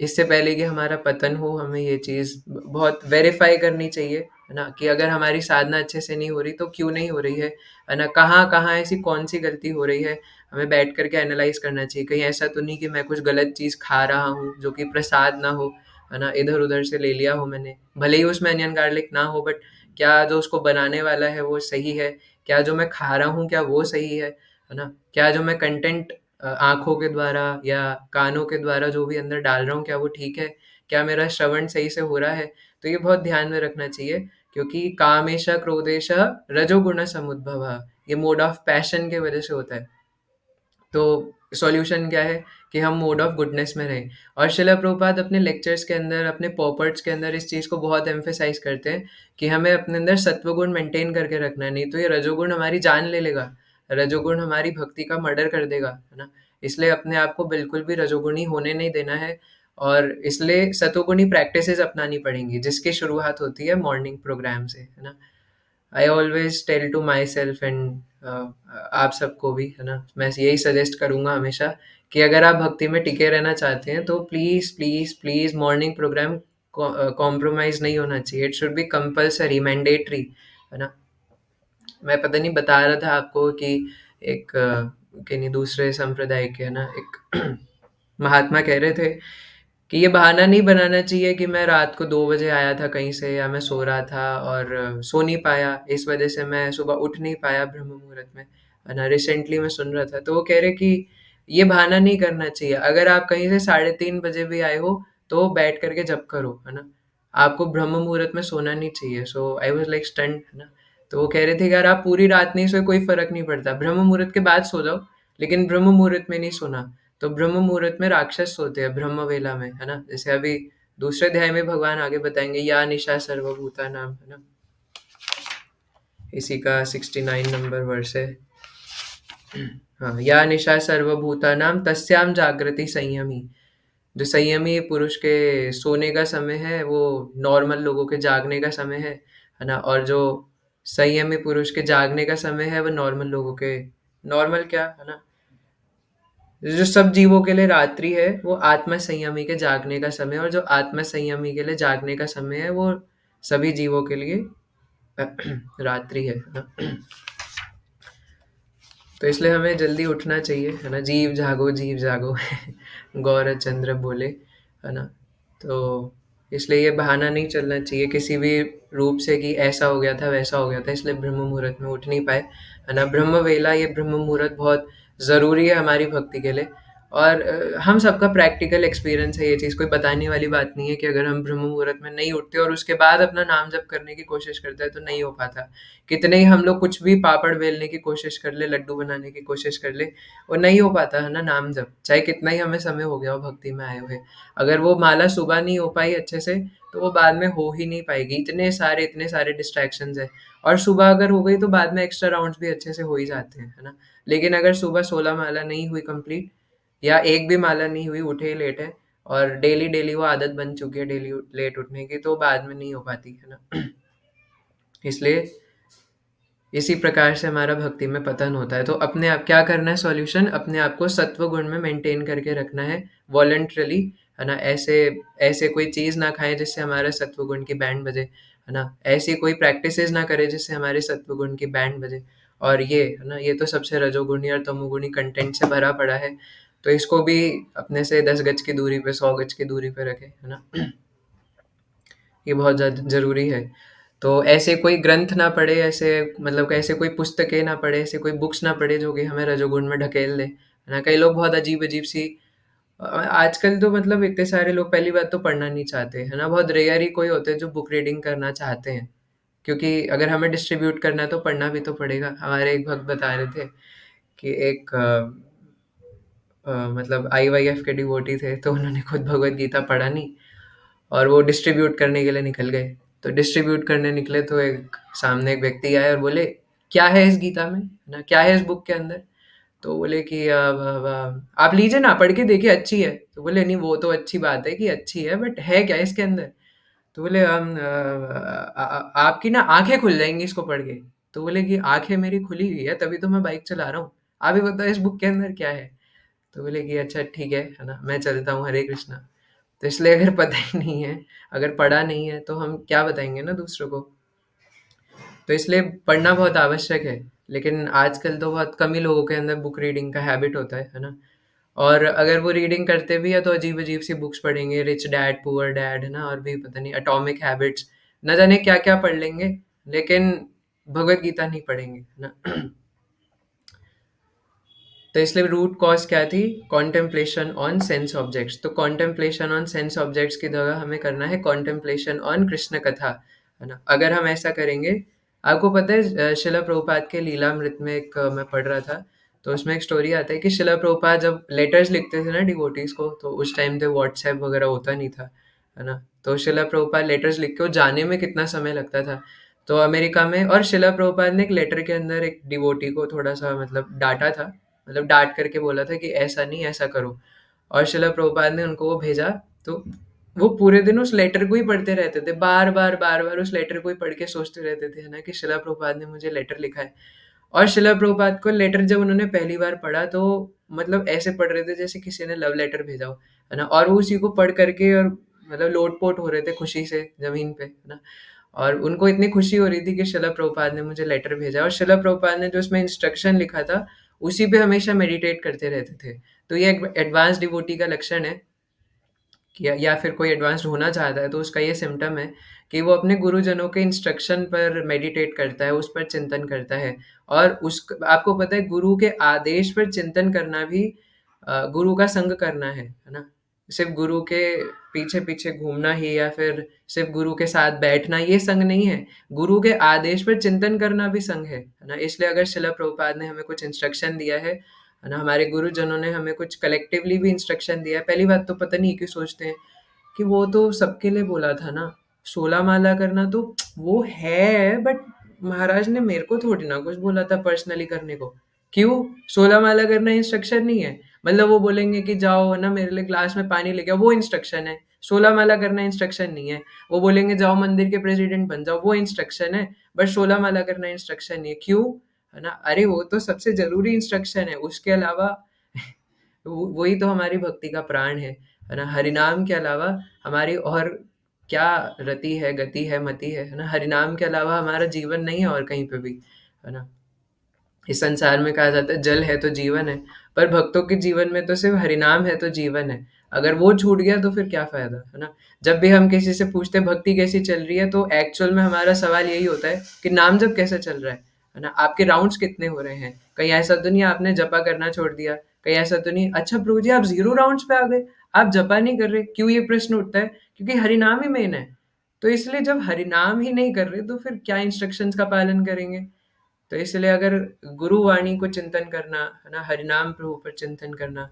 इससे पहले कि हमारा पतन हो, हमें ये चीज़ बहुत वेरीफाई करनी चाहिए, है ना? कि अगर हमारी साधना अच्छे से नहीं हो रही, तो क्यों नहीं हो रही है ना? कहाँ-कहाँ ऐसी कौन-सी गलती हो रही है, हमें बैठ कर के एनालाइज़ करना चाहिए। कहीं ऐसा तो नहीं कि मैं कुछ गलत चीज़ खा रहा हूँ, जो कि प्रसाद ना हो, है ना? इधर-उधर से ले लिया हो मैंने। भले ही उसमें अनियन गार्लिक ना हो, बट क्या जो उसको बनाने वाला है, वो सही है? क्या जो मैं खा रहा हूँ, क्या वो सही है ना? क्या जो मैं कंटेंट आँखों के द्वारा या कानों के द्वारा जो भी अंदर डाल रहा हूँ, क्या वो ठीक है? क्या मेरा श्रवण सही से हो रहा है? तो ये बहुत ध्यान में रखना चाहिए, क्योंकि कामेश क्रोधेश रजोगुण समुद्भवः, ये मोड ऑफ पैशन की वजह से होता है। तो सॉल्यूशन क्या है कि हम मोड ऑफ गुडनेस में रहें। और श्रील प्रभुपाद अपने लेक्चर्स के अंदर, अपने पॉपर्ट्स के अंदर इस चीज़ को बहुत एम्फेसाइज करते हैं कि हमें अपने अंदर सत्वगुण मेंटेन करके रखना है, नहीं तो ये रजोगुण हमारी जान ले लेगा। रजोगुण हमारी भक्ति का मर्डर कर देगा, है ना? इसलिए अपने आप को बिल्कुल भी रजोगुणी होने नहीं देना है और इसलिए सतोगुणी प्रैक्टिसेस अपनानी पड़ेंगी, जिसकी शुरुआत होती है मॉर्निंग प्रोग्राम से, है ना? I always tell to myself and आप सबको भी, है ना? मैं यही सजेस्ट करूँगा हमेशा कि अगर आप भक्ति में टिके रहना चाहते हैं, तो please please please morning program compromise नहीं होना चाहिए। It should be compulsory, mandatory, है ना? मैं पता नहीं बता रहा था आपको कि एक किन्हीं दूसरे संप्रदाय के, है ना, एक महात्मा कह रहे थे कि ये बहाना नहीं बनाना चाहिए कि मैं रात को 2 बजे आया था कहीं से, या मैं सो रहा था और सो नहीं पाया, इस वजह से मैं सुबह उठ नहीं पाया ब्रह्म मुहूर्त में, है ना? रिसेंटली मैं सुन रहा था, तो वो कह रहे कि ये बहाना नहीं करना चाहिए। अगर आप कहीं से 3:30 बजे भी आए हो, तो बैठ कर के जप करो, है ना? आपको ब्रह्म मुहूर्त में सोना नहीं चाहिए। सो आई वाज़ लाइक स्टन्ड, है ना? तो वो कह रहे थे कि यार आप पूरी रात नहीं सोए, कोई फ़र्क नहीं पड़ता। ब्रह्म मुहूर्त के बाद सो जाओ, लेकिन ब्रह्म मुहूर्त में नहीं सोना। तो ब्रह्म मुहूर्त में राक्षस सोते हैं, ब्रह्म वेला में, है ना? जैसे अभी दूसरे अध्याय में भगवान आगे बताएँगे, या निशा सर्वभूतानां, है ना? इसी का 69 नंबर वर्स है। हाँ, या निशा सर्वभूतानां तस्यां जागृति संयमी। जो संयमी पुरुष के सोने का समय है, वो नॉर्मल लोगों के जागने का समय है ना? और जो संयमी पुरुष के जागने का समय है, वो नॉर्मल लोगों के, नॉर्मल क्या, है ना? जो सब जीवों के लिए रात्रि है, वो आत्मा संयमी के जागने का समय है, और जो आत्मा संयमी के लिए जागने का समय है, वो सभी जीवों के लिए रात्रि है ना? तो इसलिए हमें जल्दी उठना चाहिए, है ना? जीव जागो गौर चंद्र बोले, है ना? तो इसलिए ये बहाना नहीं चलना चाहिए किसी भी रूप से कि ऐसा हो गया था, वैसा हो गया था, इसलिए ब्रह्म मुहूर्त में उठ नहीं पाए, है ना? ब्रह्म वेला, ये ब्रह्म मुहूर्त बहुत ज़रूरी है हमारी भक्ति के लिए। और हम सबका प्रैक्टिकल एक्सपीरियंस है ये चीज़, कोई बताने वाली बात नहीं है कि अगर हम ब्रह्म मुहूर्त में नहीं उठते और उसके बाद अपना नाम जप करने की कोशिश करते हैं तो नहीं हो पाता। कितने ही हम लोग कुछ भी पापड़ बेलने की कोशिश कर ले, लड्डू बनाने की कोशिश कर ले, वो नहीं हो पाता है ना नाम जप, चाहे कितना ही हमें समय हो गया हो भक्ति में आए हुए। अगर वो माला सुबह नहीं हो पाई अच्छे से, तो वो बाद में हो ही नहीं पाएगी। इतने सारे डिस्ट्रैक्शंस है, और सुबह अगर हो गई तो बाद में एक्स्ट्रा राउंड्स भी अच्छे से हो ही जाते हैं, है ना। लेकिन अगर सुबह 16 माला नहीं हुई कंप्लीट, या एक भी माला नहीं हुई, उठे ही लेट है, और डेली डेली वो आदत बन चुकी है डेली लेट उठने की, तो बाद में नहीं हो पाती है ना। इसलिए इसी प्रकार से हमारा भक्ति में पतन होता है। तो अपने आप क्या करना है, सॉल्यूशन अपने आप को सत्व गुण में मेंटेन करके रखना है वॉलंटरली, है ना। ऐसे ऐसे कोई चीज़ ना खाएं जिससे हमारा सत्व गुण की बैंड बजे, है ना। ऐसी कोई प्रैक्टिसेस ना करें जिससे हमारे सत्व गुण की बैंड बजे। और ये है ना, ये तो सबसे रजोगुणी और तमोगुणी कंटेंट से भरा पड़ा है, तो इसको भी अपने से 10 गज की दूरी पे, 100 गज की दूरी पे रखें, है ना। ये बहुत ज़्यादा ज़रूरी है। तो ऐसे कोई ग्रंथ ना पढ़े, ऐसे मतलब ऐसे कोई पुस्तकें ना पढ़े, ऐसे कोई बुक्स ना पढ़े जो कि हमें रजोगुण में ढकेल दे, है ना। कई लोग बहुत अजीब-अजीब सी आजकल तो मतलब इतने सारे लोग पहली बात तो पढ़ना नहीं चाहते, है ना। बहुत रेयर ही कोई होते हैं जो बुक रीडिंग करना चाहते हैं, क्योंकि अगर हमें डिस्ट्रीब्यूट करना है तो पढ़ना भी तो पड़ेगा। हमारे एक भक्त बता रहे थे कि एक मतलब आईवाईएफ के डिवोटी थे, तो उन्होंने खुद भगवद गीता पढ़ा नहीं, और वो डिस्ट्रीब्यूट करने के लिए निकल गए। तो डिस्ट्रीब्यूट करने निकले तो एक सामने एक व्यक्ति आए और बोले, क्या है इस गीता में, है ना, क्या है इस बुक के अंदर। तो बोले कि आप लीजिए ना, पढ़ के देखिए, अच्छी है। तो बोले नहीं, वो तो अच्छी बात है कि अच्छी है, बट है क्या इसके अंदर। तो बोले आपकी ना आंखें खुल जाएंगी इसको पढ़ के। तो बोले कि आंखें मेरी खुली हुई है, तभी तो मैं बाइक चला रहा हूँ। आप ही बताओ इस बुक के अंदर क्या है। तो बोले कि अच्छा ठीक है ना, मैं चलता हूँ, हरे कृष्णा। तो इसलिए अगर पता ही नहीं है, अगर पढ़ा नहीं है, तो हम क्या बताएँगे ना दूसरों को। तो इसलिए पढ़ना बहुत आवश्यक है, लेकिन आजकल तो बहुत कम ही लोगों के अंदर बुक रीडिंग का हैबिट होता है ना। और अगर वो रीडिंग करते भी हैं तो अजीब-अजीब सी बुक्स पढ़ेंगे, रिच डैड पुअर डैड, है ना, और भी पता नहीं एटॉमिक हैबिट्स, ना जाने क्या-क्या पढ़ लेंगे, लेकिन भगवद गीता नहीं पढ़ेंगे, है ना। तो इसलिए रूट कॉज क्या थी, कॉन्टेम्पलेशन ऑन सेंस ऑब्जेक्ट्स। तो कॉन्टेम्पलेशन ऑन सेंस ऑब्जेक्ट्स की जगह हमें करना है कॉन्टेम्पलेशन ऑन कृष्ण कथा, है ना। अगर हम ऐसा करेंगे, आपको पता है शिला प्रभुपाद के लीलामृत में एक मैं पढ़ रहा था, तो उसमें एक स्टोरी आता है कि शिला प्रभुपाद जब लेटर्स लिखते थे ना डिवोटीज को, तो उस टाइम पे व्हाट्सएप वगैरह होता नहीं था, है ना। तो शिला प्रभुपाद लेटर्स लिख के वो जाने में कितना समय लगता था। तो अमेरिका में, और शिला प्रभुपाद ने एक लेटर के अंदर एक डिवोटी को थोड़ा सा मतलब डांटा था, मतलब डांट करके बोला था कि ऐसा नहीं, ऐसा करो। और शिला प्रभुपाद ने उनको वो भेजा, तो वो पूरे दिन उस लेटर को ही पढ़ते रहते थे, बार बार बार बार उस लेटर को ही पढ़ के सोचते रहते थे, है ना, कि शिला प्रभुपाद ने मुझे लेटर लिखा है। और शिला प्रभुपाद को लेटर जब उन्होंने पहली बार पढ़ा, तो मतलब ऐसे पढ़ रहे थे जैसे किसी ने लव लेटर भेजा हो, है ना। और वो उसी को पढ़ करके और मतलब लोट-पोट हो रहे थे खुशी से ज़मीन पे, है ना। और उनको इतनी खुशी हो रही थी कि शिला प्रभुपाद ने मुझे लेटर भेजा, और शिला प्रभुपाद ने जो उसमें इंस्ट्रक्शन लिखा था, उसी पे हमेशा मेडिटेट करते रहते थे। तो ये एक एडवांस डिवोटी का लक्षण है कि या फिर कोई एडवांस्ड होना चाहता है, तो उसका ये सिम्पटम है कि वो अपने गुरुजनों के इंस्ट्रक्शन पर मेडिटेट करता है, उस पर चिंतन करता है। और उस आपको पता है गुरु के आदेश पर चिंतन करना भी गुरु का संग करना है ना। सिर्फ़ गुरु के पीछे-पीछे घूमना ही, या फिर सिर्फ़ गुरु के साथ बैठना, ये संग नहीं है। गुरु के आदेश पर चिंतन करना भी संग है ना। इसलिए अगर शिला प्रभुपाद ने हमें कुछ इंस्ट्रक्शन दिया है ना, हमारे गुरुजनों ने हमें कुछ कलेक्टिवली भी इंस्ट्रक्शन दिया है, पहली बात तो पता नहीं क्यों सोचते हैं कि वो तो सबके लिए बोला था ना, 16 माला करना तो वो है, बट महाराज ने मेरे को थोड़ी ना कुछ बोला था पर्सनली करने को। क्यों? 16 माला करना इंस्ट्रक्शन नहीं है। मतलब वो बोलेंगे कि जाओ, है ना, मेरे लिए ग्लास में पानी लेके आओ, वो इंस्ट्रक्शन है। 16 माला करना इंस्ट्रक्शन नहीं है। वो बोलेंगे जाओ मंदिर के प्रेसिडेंट बन जाओ, वो इंस्ट्रक्शन है। बट 16 माला करना इंस्ट्रक्शन नहीं है। क्यों? है ना? अरे वो तो सबसे ज़रूरी इंस्ट्रक्शन है। उसके अलावा वही तो हमारी भक्ति का प्राण है ना? हरिनाम के अलावा हमारी और क्या रति है, गति है, मति है ना? हरिनाम के अलावा हमारा जीवन नहीं है और कहीं पे भी, है ना? इस संसार में कहा जाता है जल है तो जीवन है, पर भक्तों के जीवन में तो सिर्फ हरिनाम है तो जीवन है। अगर वो छूट गया तो फिर क्या फ़ायदा, है ना? जब भी हम किसी से पूछते हैं भक्ति कैसी चल रही है, तो एक्चुअल में हमारा सवाल यही होता है कि नाम जप कैसा चल रहा है? है ना? आपके राउंड्स कितने हो रहे हैं? कहीं ऐसा तो नहीं आपने जपा करना छोड़ दिया? कहीं ऐसा तो नहीं, अच्छा प्रभु जी आप 0 राउंड्स पे आ गए, आप जपा नहीं कर रहे, क्यों ये प्रश्न उठता है? क्योंकि हरिनाम ही मेन है। तो इसलिए जब हरिनाम ही नहीं कर रहे तो फिर क्या इंस्ट्रक्शंस का पालन करेंगे? तो इसलिए अगर गुरुवाणी को चिंतन करना, है ना, हरिनाम प्रभु पर चिंतन करना,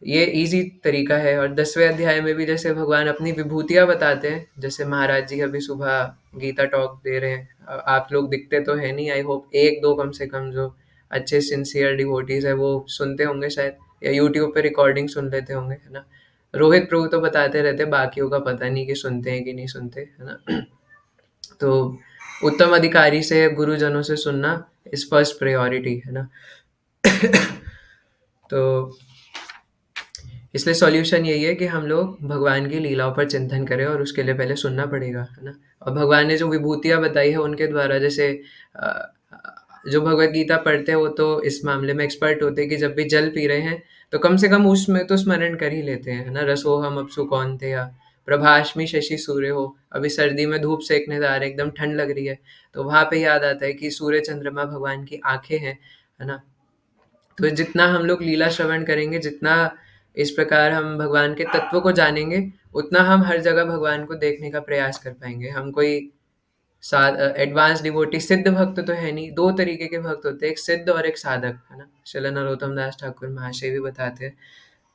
ये ईज़ी तरीका है। और 10वें अध्याय में भी जैसे भगवान अपनी विभूतियाँ बताते हैं, जैसे महाराज जी अभी सुबह गीता टॉक दे रहे हैं। आप लोग दिखते तो हैं नहीं, आई होप 1-2 कम से कम जो अच्छे सिंसियर डिवोटीज़ हैं वो सुनते होंगे शायद, या यूट्यूब पे रिकॉर्डिंग सुन लेते होंगे, है ना? रोहित प्रभु तो बताते रहते हैं, बाकियों का पता नहीं कि सुनते हैं कि नहीं सुनते, है ना? तो उत्तम अधिकारी से, गुरुजनों से सुनना इज़ फर्स्ट प्रायोरिटी, है ना? तो इसलिए सॉल्यूशन यही है कि हम लोग भगवान की लीलाओं पर चिंतन करें, और उसके लिए पहले सुनना पड़ेगा, है ना? और भगवान ने जो विभूतियाँ बताई है उनके द्वारा, जैसे जो भगवत गीता पढ़ते हैं वो तो इस मामले में एक्सपर्ट होते हैं कि जब भी जल पी रहे हैं तो कम से कम उसमें तो स्मरण कर ही लेते हैं, है ना? रसोहम अप्सु कौन्तेय, प्रभास्मि शशि सूर्य हो। अभी सर्दी में धूप सेकने जा रहे हैं, एकदम ठंड लग रही है, तो वहाँ पे याद आता है कि सूर्य चंद्रमा भगवान की आंखें हैं, है ना? तो जितना हम लोग लीला श्रवण करेंगे, जितना इस प्रकार हम भगवान के तत्व को जानेंगे, उतना हम हर जगह भगवान को देखने का प्रयास कर पाएंगे। हम कोई एडवांस डिवोटी, सिद्ध भक्त तो है नहीं। 2 तरीके के भक्त होते हैं, एक सिद्ध और एक साधक, है ना? श्रील नरोत्तम दास ठाकुर महाशय भी बताते हैं।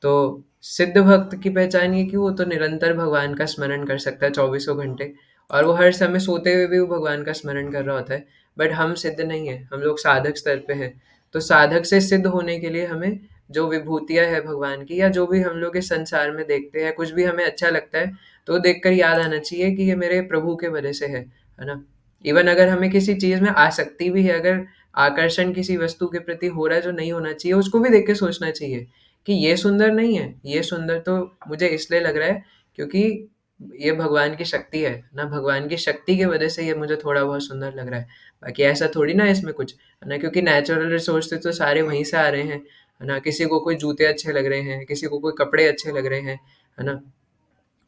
तो सिद्ध भक्त की पहचान ये कि वो तो निरंतर भगवान का स्मरण कर सकता है 24 घंटे, और वो हर समय सोते हुए भी वो भगवान का स्मरण कर रहा होता है। बट हम सिद्ध नहीं है, हम लोग साधक स्तर पे हैं। तो साधक से सिद्ध होने के लिए हमें जो विभूतियाँ है भगवान की, या जो भी हम लोग इस संसार में देखते हैं, कुछ भी हमें अच्छा लगता है तो वो देखकर याद आना चाहिए कि ये मेरे प्रभु के वजह से है ना? इवन अगर हमें किसी चीज़ में आसक्ति भी है, अगर आकर्षण किसी वस्तु के प्रति हो रहा है जो नहीं होना चाहिए, उसको भी देख के सोचना चाहिए कि ये सुंदर नहीं है, ये सुंदर तो मुझे इसलिए लग रहा है क्योंकि ये भगवान की शक्ति है ना, भगवान की शक्ति की वजह से ये मुझे थोड़ा बहुत सुंदर लग रहा है। बाकी ऐसा थोड़ी ना है इसमें कुछ, है ना? क्योंकि नेचुरल रिसोर्सेज तो सारे वहीं से आ रहे हैं, है ना? किसी को कोई जूते अच्छे लग रहे हैं, किसी को कोई कपड़े अच्छे लग रहे हैं, है ना?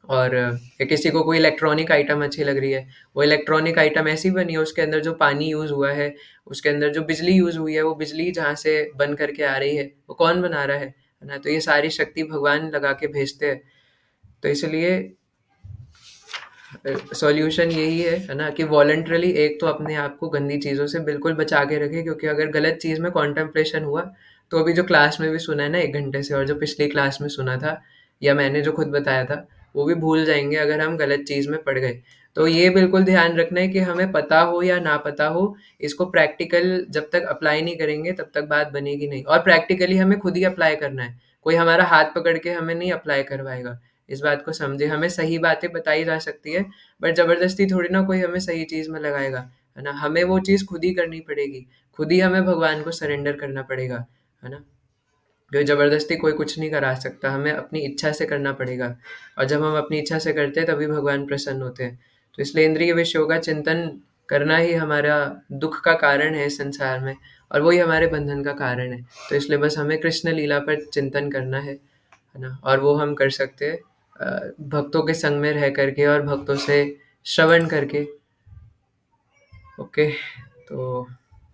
और या किसी को कोई इलेक्ट्रॉनिक आइटम अच्छी लग रही है, वो इलेक्ट्रॉनिक आइटम ऐसी बनी है, उसके अंदर जो पानी यूज़ हुआ है, उसके अंदर जो बिजली यूज़ हुई है, वो बिजली जहाँ से बन करके आ रही है, वो कौन बना रहा है ना? तो ये सारी शक्ति भगवान लगा के भेजते हैं। तो इसलिए सॉल्यूशन यही है ना, कि वॉलंटरली एक तो अपने आप को गंदी चीज़ों से बिल्कुल बचा के रखें, क्योंकि अगर गलत चीज़ में कॉन्टेम्पलेशन हुआ, तो अभी जो क्लास में भी सुना है ना 1 घंटे से, और जो पिछली क्लास में सुना था, या मैंने जो खुद बताया था, वो भी भूल जाएँगे अगर हम गलत चीज़ में पड़ गए। तो ये बिल्कुल ध्यान रखना है कि हमें पता हो या ना पता हो, इसको प्रैक्टिकल जब तक अप्लाई नहीं करेंगे तब तक बात बनेगी नहीं, और प्रैक्टिकली हमें खुद ही अप्लाई करना है। कोई हमारा हाथ पकड़ के हमें नहीं अप्लाई करवाएगा। इस बात को समझे, हमें सही बातें बताई जा सकती है, बट ज़बरदस्ती थोड़ी ना कोई हमें सही चीज़ में लगाएगा, है ना? हमें वो चीज़ खुद ही करनी पड़ेगी, खुद ही हमें भगवान को सरेंडर करना पड़ेगा, है ना? क्योंकि ज़बरदस्ती कोई कुछ नहीं करा सकता, हमें अपनी इच्छा से करना पड़ेगा, और जब हम अपनी इच्छा से करते हैं तभी भगवान प्रसन्न होते हैं। तो इसलिए इंद्रिय विषयों का चिंतन करना ही हमारा दुःख का कारण है इस संसार में, और वही हमारे बंधन का कारण है। तो इसलिए बस हमें कृष्ण लीला पर चिंतन करना है ना? और वो हम कर सकते हैं भक्तों के संग में रह करके और भक्तों से श्रवण करके। ओके, तो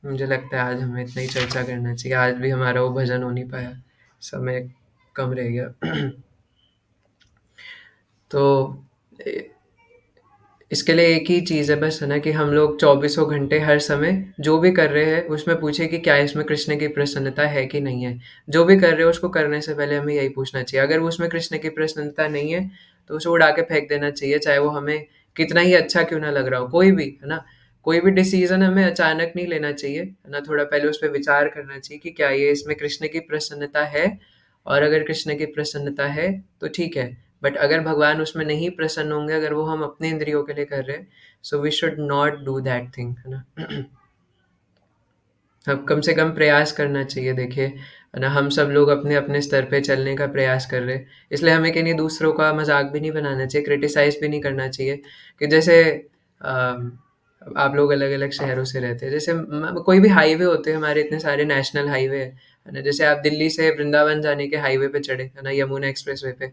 मुझे लगता है आज हमें इतना ही चर्चा करना चाहिए। आज भी हमारा वो भजन हो नहीं पाया, समय कम रह गया। तो इसके लिए एक ही चीज़ है बस, है ना, कि हम लोग चौबीसों घंटे हर समय जो भी कर रहे हैं उसमें पूछे कि क्या इसमें कृष्ण की प्रसन्नता है कि नहीं है। जो भी कर रहे हो उसको करने से पहले हमें यही पूछना चाहिए। अगर वो उसमें कृष्ण की प्रसन्नता नहीं है तो उसे उड़ा के फेंक देना चाहिए, चाहे वो हमें कितना ही अच्छा क्यों ना लग रहा हो। कोई भी, है ना, कोई भी डिसीजन हमें अचानक नहीं लेना चाहिए, है ना। थोड़ा पहले उस पर विचार करना चाहिए कि क्या ये इसमें कृष्ण की प्रसन्नता है, और अगर कृष्ण की प्रसन्नता है तो ठीक है। बट अगर भगवान उसमें नहीं प्रसन्न होंगे, अगर वो हम अपने इंद्रियों के लिए कर रहे हैं, so we should not do that thing, है ना। अब कम से कम प्रयास करना चाहिए। देखिए, है ना, हम सब लोग अपने अपने स्तर पे चलने का प्रयास कर रहे हैं, इसलिए हमें कहीं दूसरों का मजाक भी नहीं बनाना चाहिए, क्रिटिसाइज भी नहीं करना चाहिए। कि जैसे आप लोग अलग अलग शहरों से रहते हैं, जैसे कोई भी हाईवे होते हैं हमारे, इतने सारे नेशनल हाईवे है ना। जैसे आप दिल्ली से वृंदावन जाने के हाईवे पे चढ़े, है ना, यमुना एक्सप्रेस वे पे,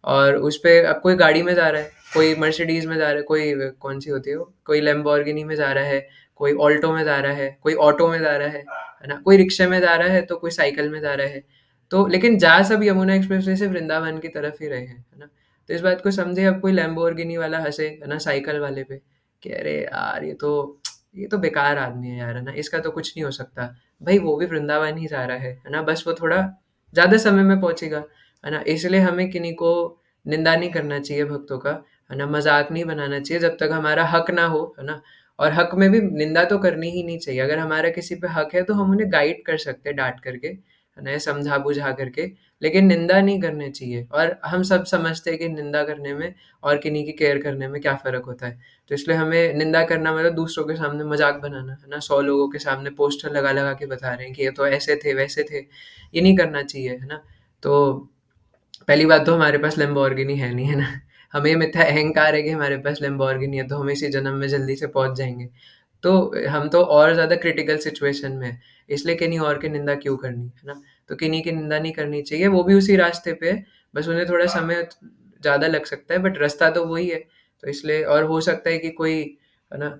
और उस पे अब कोई गाड़ी में जा रहा है, कोई मर्सिडीज में जा रहा है, कोई कौन सी होती है वो, कोई लैम्बोर्गिनी में जा रहा है, कोई ऑल्टो में जा रहा है, कोई ऑटो में जा रहा है ना? कोई रिक्शे में जा रहा है, तो कोई साइकिल में जा रहा है। तो लेकिन जा सब यमुना एक्सप्रेसवे से वृंदावन की तरफ ही रहे हैं, है ना? तो इस बात को समझे। अब कोई लैम्बोर्गिनी वाला हँसे, है ना, साइकिल वाले पे कि अरे यार ये तो बेकार आदमी है यार, है ना? इसका तो कुछ नहीं हो सकता। भाई वो भी वृंदावन ही जा रहा है ना? बस वो थोड़ा ज़्यादा समय में पहुँचेगा, है ना? इसलिए हमें किन्हीं को निंदा नहीं करना चाहिए भक्तों का, है ना? मज़ाक नहीं बनाना चाहिए जब तक हमारा हक ना हो, है ना? और हक में भी निंदा तो करनी ही नहीं चाहिए। अगर हमारा किसी पे हक है तो हम उन्हें गाइड कर सकते हैं डाँट करके, है ना? समझा-बुझा करके, लेकिन निंदा नहीं करनी चाहिए। और हम सब समझते हैं कि निंदा करने में और किन्हीं की केयर करने में क्या फ़र्क होता है। तो इसलिए हमें निंदा करना मतलब दूसरों के सामने मज़ाक बनाना, है ना? 100 लोगों के सामने पोस्टर लगा-लगा के बता रहे हैं कि ये तो ऐसे थे, वैसे थे। ये नहीं करना चाहिए, है ना? तो पहली बात तो हमारे पास लैम्बोर्गिनी है नहीं, है ना? हमें ये मिथ्या अहंकार है कि हमारे पास लैम्बोर्गिनी है, तो हम इसी जन्म में जल्दी से पहुँच जाएँगे। तो हम तो और ज़्यादा क्रिटिकल सिचुएशन में हैं, इसलिए किन्हीं और की निंदा क्यों करनी, है ना? तो किन्हीं की निंदा नहीं करनी चाहिए, वो भी उसी रास्ते पे है, बस उन्हें थोड़ा समय ज़्यादा लग सकता है, बट रास्ता तो वही है। तो इसलिए और हो सकता है कि कोई, है ना,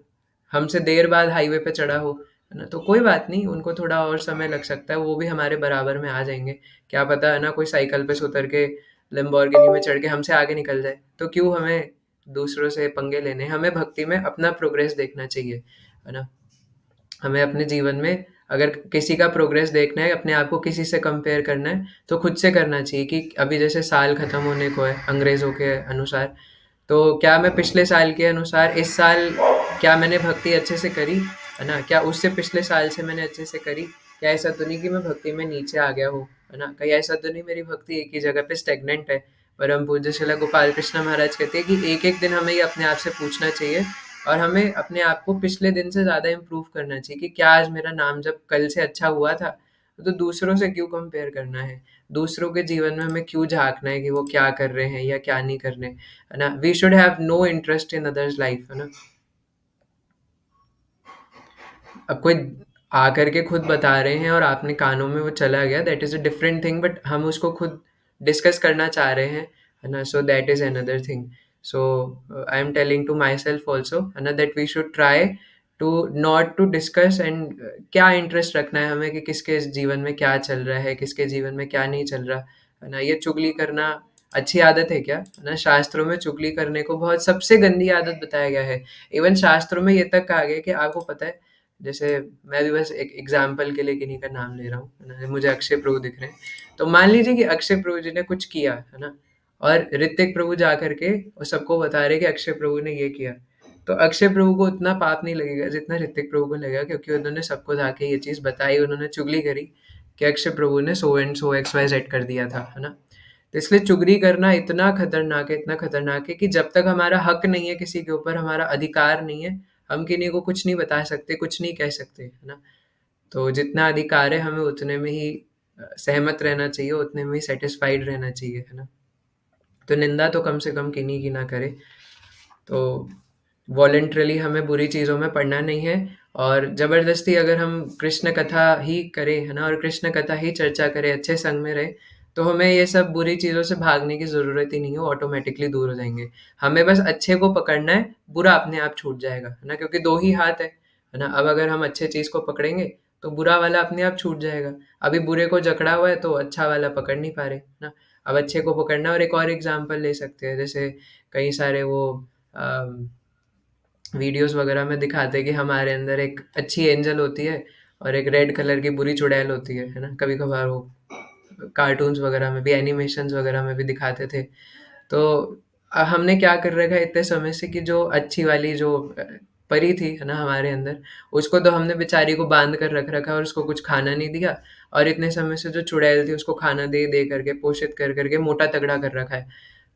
हमसे देर बाद हाईवे पे चढ़ा हो, है ना? तो कोई बात नहीं, उनको थोड़ा और समय लग सकता है, वो भी हमारे बराबर में आ जाएँगे। क्या पता, है ना, कोई साइकिल पे से उतर के लैम्बोर्गिनी में चढ़ के हमसे आगे निकल जाए, तो क्यों हमें दूसरों से पंगे लेने? हमें भक्ति में अपना प्रोग्रेस देखना चाहिए, है ना? हमें अपने जीवन में अगर किसी का प्रोग्रेस देखना है, अपने आप को किसी से कंपेयर करना है, तो खुद से करना चाहिए कि अभी जैसे साल खत्म होने को है अंग्रेज़ों के अनुसार, तो क्या मैं पिछले साल के अनुसार इस साल क्या मैंने भक्ति अच्छे से करी, है ना? क्या उससे पिछले साल से मैंने अच्छे से करी? क्या ऐसा तो नहीं कि मैं भक्ति में नीचे आ गया हूँ, है ना? कहीं ऐसा तो नहीं मेरी भक्ति एक ही जगह पे स्टैग्नेंट है? परम पूज्य श्रील गोपाल कृष्ण महाराज कहते हैं कि एक-एक दिन हमें ये अपने आप से पूछना चाहिए और हमें अपने आप को पिछले दिन से ज़्यादा इम्प्रूव करना चाहिए कि क्या आज मेरा नाम जप कल से अच्छा हुआ था? तो दूसरों से क्यों कंपेयर करना है? दूसरों के जीवन में हमें क्यों झाँकना है कि वो क्या कर रहे हैं या क्या नहीं कर रहे, है ना? We should have no interest in others life, है ना? अब कोई आकर के खुद बता रहे हैं और आपने कानों में वो चला गया, that is a different thing, but हम उसको खुद डिस्कस करना चाह रहे हैं, है ना? So that is another thing. So I am telling to myself also, है ना, that we should try to not to discuss and क्या इंटरेस्ट रखना है हमें कि किसके जीवन में क्या चल रहा है, किसके जीवन में क्या नहीं चल रहा, है ना? ये चुगली करना अच्छी आदत है क्या? है ना? शास्त्रों में चुगली करने को बहुत सबसे गंदी आदत बताया गया है। इवन शास्त्रों में ये तक कहा गया है कि आपको पता है, जैसे मैं भी बस एक एग्जाम्पल के लिए किन्हीं का नाम ले रहा हूँ, है ना? मुझे अक्षय प्रभु दिख रहे हैं, तो मान लीजिए कि अक्षय प्रभु जी ने कुछ किया, है ना? और ऋतिक प्रभु जा करके और सबको बता रहे कि अक्षय प्रभु ने ये किया, तो अक्षय प्रभु को उतना पाप नहीं लगेगा जितना ऋतिक प्रभु को लगेगा, क्योंकि उन्होंने सबको जाके ये चीज़ बताई, उन्होंने चुगली करी कि अक्षय प्रभु ने so and so X Y Z कर दिया था, है ना? तो इसलिए चुगली करना इतना खतरनाक है कि जब तक हमारा हक नहीं है किसी के ऊपर, हमारा अधिकार नहीं है, हम किन्हीं को कुछ नहीं बता सकते, कुछ नहीं कह सकते, है ना? तो जितना अधिकार है हमें उतने में ही सहमत रहना चाहिए, उतने में ही सैटिस्फाइड रहना चाहिए, है ना? तो निंदा तो कम से कम किन्हीं की ना करें। तो वॉलंटरली हमें बुरी चीज़ों में पड़ना नहीं है, और ज़बरदस्ती अगर हम कृष्ण कथा ही करें, है ना, और कृष्ण कथा ही चर्चा करें, अच्छे संग में रहें, तो हमें ये सब बुरी चीज़ों से भागने की ज़रूरत ही नहीं है, वो ऑटोमेटिकली दूर हो जाएँगे। हमें बस अच्छे को पकड़ना है, बुरा अपने आप छूट जाएगा, है ना? क्योंकि 2 ही हाथ है ना? अब अगर हम अच्छे चीज़ को पकड़ेंगे, तो बुरा वाला अपने आप छूट जाएगा। अभी बुरे को जकड़ा हुआ है, तो अच्छा वाला पकड़ नहीं पा रहे, है ना? अब अच्छे को पकड़ना है। और एक और एग्ज़ाम्पल ले सकते हैं, जैसे कई सारे वो अम वीडियोस वगैरह में दिखाते हैं कि हमारे अंदर एक अच्छी एंजल होती है और एक रेड कलर की बुरी चुड़ैल होती है ना? कभी-कभार वो कार्टून्स वगैरह में भी, एनिमेशंस वगैरह में भी दिखाते थे। तो हमने क्या कर रखा है इतने समय से कि जो अच्छी वाली जो परी थी, है ना, हमारे अंदर, उसको तो हमने बेचारी को बाँध कर रख रखा है और उसको कुछ खाना नहीं दिया, और इतने समय से जो चुड़ैल थी उसको खाना दे-दे करके, पोषित कर-कर के मोटा तगड़ा कर रखा है।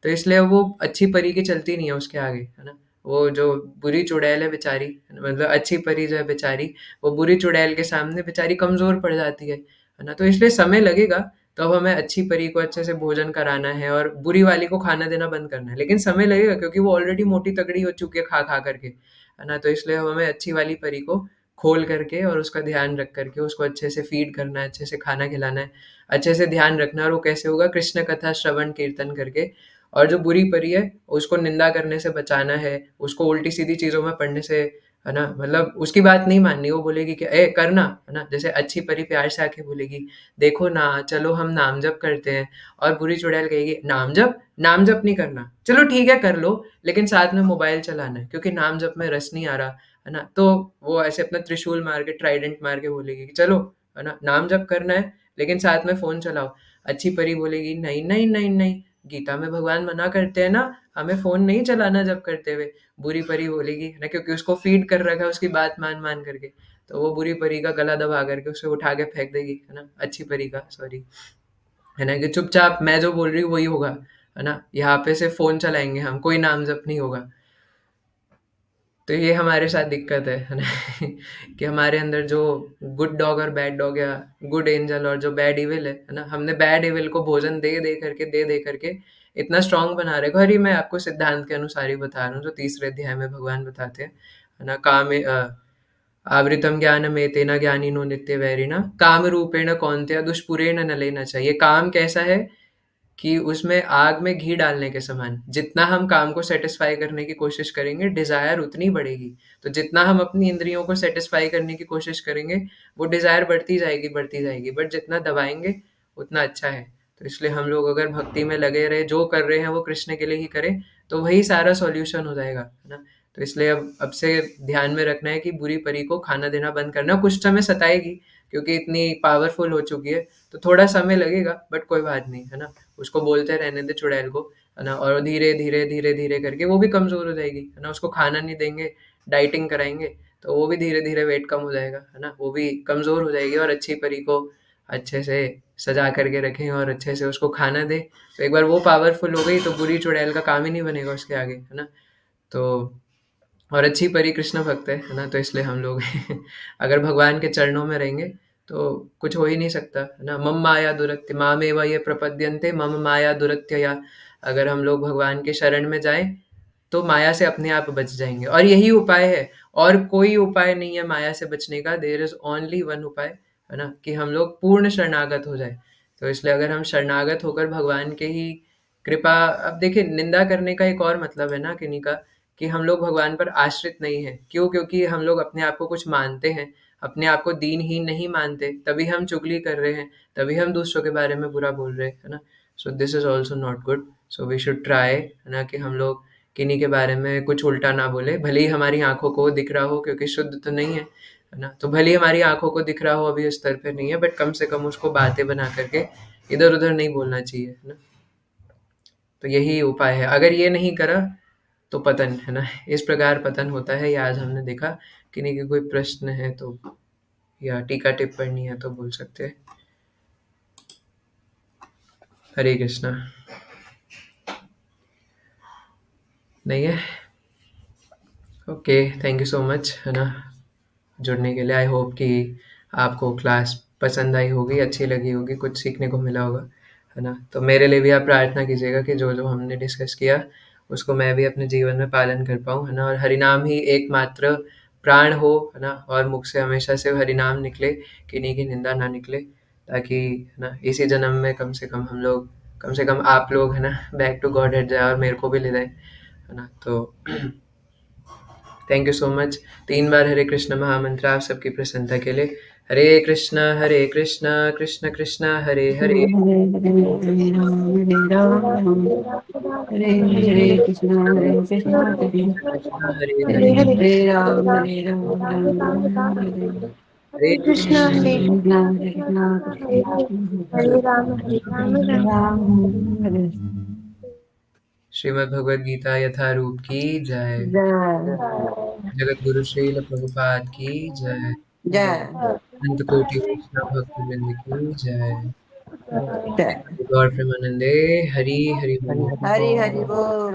तो इसलिए वो अच्छी परी की चलती नहीं है उसके आगे, है ना? वो जो बुरी चुड़ैल है बेचारी, मतलब अच्छी परी जो है बेचारी, वो बुरी चुड़ैल के सामने बेचारी कमज़ोर पड़ जाती है ना? तो इसलिए समय लगेगा, तो अब हमें अच्छी परी को अच्छे से भोजन कराना है और बुरी वाली को खाना देना बंद करना है। लेकिन समय लगेगा क्योंकि वो ऑलरेडी मोटी तगड़ी हो चुकी है खा-खा करके, है ना? तो इसलिए हमें अच्छी वाली परी को खोल करके और उसका ध्यान रख करके उसको अच्छे से फ़ीड करना है, अच्छे से खाना खिलाना है, अच्छे से ध्यान रखना है, और वो कैसे होगा? कृष्ण कथा श्रवण कीर्तन करके। और जो बुरी परी है, उसको निंदा करने से बचाना है, उसको उल्टी-सीधी चीज़ों में पड़ने से है ना? मतलब उसकी बात नहीं माननी, वो बोलेगी कि ए करना, है ना? जैसे अच्छी परी प्यार से आके बोलेगी, देखो ना, चलो हम नाम जप करते हैं, और बुरी चुड़ैल कहेगी नाम जप? नाम जप नहीं करना। चलो ठीक है कर लो, लेकिन साथ में मोबाइल चलाना है, क्योंकि नाम जप में रस नहीं आ रहा, है ना? तो वो ऐसे अपना त्रिशूल मार के, ट्राइडेंट मार के बोलेगी कि चलो, है ना, नाम जप करना है, लेकिन साथ में फ़ोन चलाओ। अच्छी परी बोलेगी नहीं, नहीं, नहीं, नहीं, गीता में भगवान मना करते हैं ना, हमें फ़ोन नहीं चलाना जप करते हुए। बुरी परी बोलेगी, है ना, क्योंकि उसको फ़ीड कर रखा है उसकी बात मान-मान करके, तो वो बुरी परी का गला दबा करके उसे उठा के फेंक देगी, है ना? अच्छी परी का, सॉरी, है ना, कि चुपचाप मैं जो बोल रही हूँ वही होगा, है ना? यहाँ पे सिर्फ़ फ़ोन चलाएँगे हम, कोई नाम जप नहीं होगा। तो ये हमारे साथ दिक्कत है ना? कि हमारे अंदर जो गुड डॉग और बैड डॉग, या गुड एंजल और जो बैड इविल है ना? हमने बैड इविल को भोजन दे करके इतना स्ट्रॉन्ग बना रखा है। और ये मैं आपको सिद्धांत के अनुसार ही बता रहा हूँ, जो तीसरे अध्याय में भगवान बताते हैं, है ना? आवृतम ज्ञानमेतेन ज्ञानिनो नित्यवैरिणा कामरूपेण कौन्तेय दुष्पूरेण न लेना चाहिए। काम कैसा है कि उसमें आग में घी डालने के समान, जितना हम काम को सेटिस्फाई करने की कोशिश करेंगे, डिज़ायर उतनी बढ़ेगी। तो जितना हम अपनी इंद्रियों को सेटिस्फाई करने की कोशिश करेंगे, वो डिज़ायर बढ़ती जाएगी, बट जितना दबाएँगे, उतना अच्छा है। तो इसलिए हम लोग अगर भक्ति में लगे रहे, जो कर रहे हैं वो कृष्ण के लिए ही करें, तो वही सारा सॉल्यूशन हो जाएगा, है ना? तो इसलिए अब से ध्यान में रखना है कि बुरी परी को खाना देना बंद करना। कुछ समय सताएगी, क्योंकि इतनी पावरफुल हो चुकी है, तो थोड़ा समय लगेगा, बट कोई बात नहीं, है ना? उसको बोलते रहने दे चुड़ैल को, है ना? और धीरे-धीरे करके वो भी कमज़ोर हो जाएगी, है ना? उसको खाना नहीं देंगे, डाइटिंग कराएँगे, तो वो भी धीरे-धीरे वेट कम हो जाएगा, है ना? वो भी कमज़ोर हो जाएगी, और अच्छी परी को अच्छे से सजा करके रखें और अच्छे से उसको खाना दें, तो एक बार वो पावरफुल हो गई, तो बुरी चुड़ैल का काम ही नहीं बनेगा उसके आगे, है ना? तो और अच्छी परी कृष्ण भक्त है ना? तो इसलिए हम लोग अगर भगवान के चरणों में रहेंगे, तो कुछ हो ही नहीं सकता, है ना? मम माया दुरत्य मामेव ये प्रपद्यन्ते मम माया दुरत्यया। अगर हम लोग भगवान के शरण में जाएँ, तो माया से अपने आप बच जाएँगे, और यही उपाय है, और कोई उपाय नहीं है माया से बचने का। देयर इज़ ओनली वन उपाय, है ना? कि हम लोग पूर्ण शरणागत हो जाएँ। तो इसलिए अगर हम शरणागत होकर भगवान के ही कृपा, अब देखिए, निंदा करने का एक और मतलब है ना किन्हीं का, कि हम लोग भगवान पर आश्रित नहीं हैं। क्यों? क्योंकि हम लोग अपने आप को कुछ मानते हैं, अपने आप को दीनहीन नहीं मानते, तभी हम चुगली कर रहे हैं, तभी हम दूसरों के बारे में बुरा बोल रहे हैं, है ना? So this is also not good. So we should try, है ना, कि हम लोग किन्हीं के बारे में कुछ उल्टा ना बोले, भले ही हमारी आँखों को दिख रहा हो, क्योंकि शुद्ध तो नहीं है ना? तो भले ही हमारी आँखों को दिख रहा हो, अभी उस स्तर पे नहीं है, बट कम से कम उसको बातें बना करके इधर-उधर नहीं बोलना चाहिए, है ना? तो यही उपाय है। अगर ये नहीं करा, तो पतन, है ना? इस प्रकार पतन होता है, ये आज हमने देखा। किन्हीं के कोई प्रश्न है तो, या टीका-टिप्पणी है तो बोल सकते हैं। हरे कृष्णा। नहीं है? Okay, thank you so much, है ना, जुड़ने के लिए। आई होप कि आपको क्लास पसंद आई होगी, अच्छी लगी होगी, कुछ सीखने को मिला होगा, है ना? तो मेरे लिए भी आप प्रार्थना कीजिएगा कि जो-जो हमने डिस्कस किया, उसको मैं भी अपने जीवन में पालन कर पाऊँ, है ना? और हरिनाम ही एकमात्र प्राण हो, है ना? और मुख से हमेशा से हरिनाम निकले, किन्हीं की निंदा ना निकले, ताकि, है ना, इसी जन्म में कम से कम हम लोग, कम से कम आप लोग, है ना, बैक टू गॉडहेड जाएँ और मेरे को भी ले जाएँ, है ना? तो थैंक यू सो मच। 3 बार हरे कृष्ण महामंत्र आप सबकी प्रसन्नता के लिए। हरे कृष्ण कृष्ण कृष्ण हरे हरे, हरे राम हरे हरे कृष्णा कृष्ण हरे हरे हरे, हरे राम राम राम हरे हरे कृष्ण हरे राम हरे राम हरे हरे राम हरे राम हरे राम राम हरे श्रीमद् भगवद गीता यथारूप की जय। जय जगत गुरु श्रील प्रभुपाद की जय। जय अनंत कोटि वैष्णव भक्त वृंद की जय। जय गौर प्रेमानंदे हरि हरि बोल। हरि हरि बोल।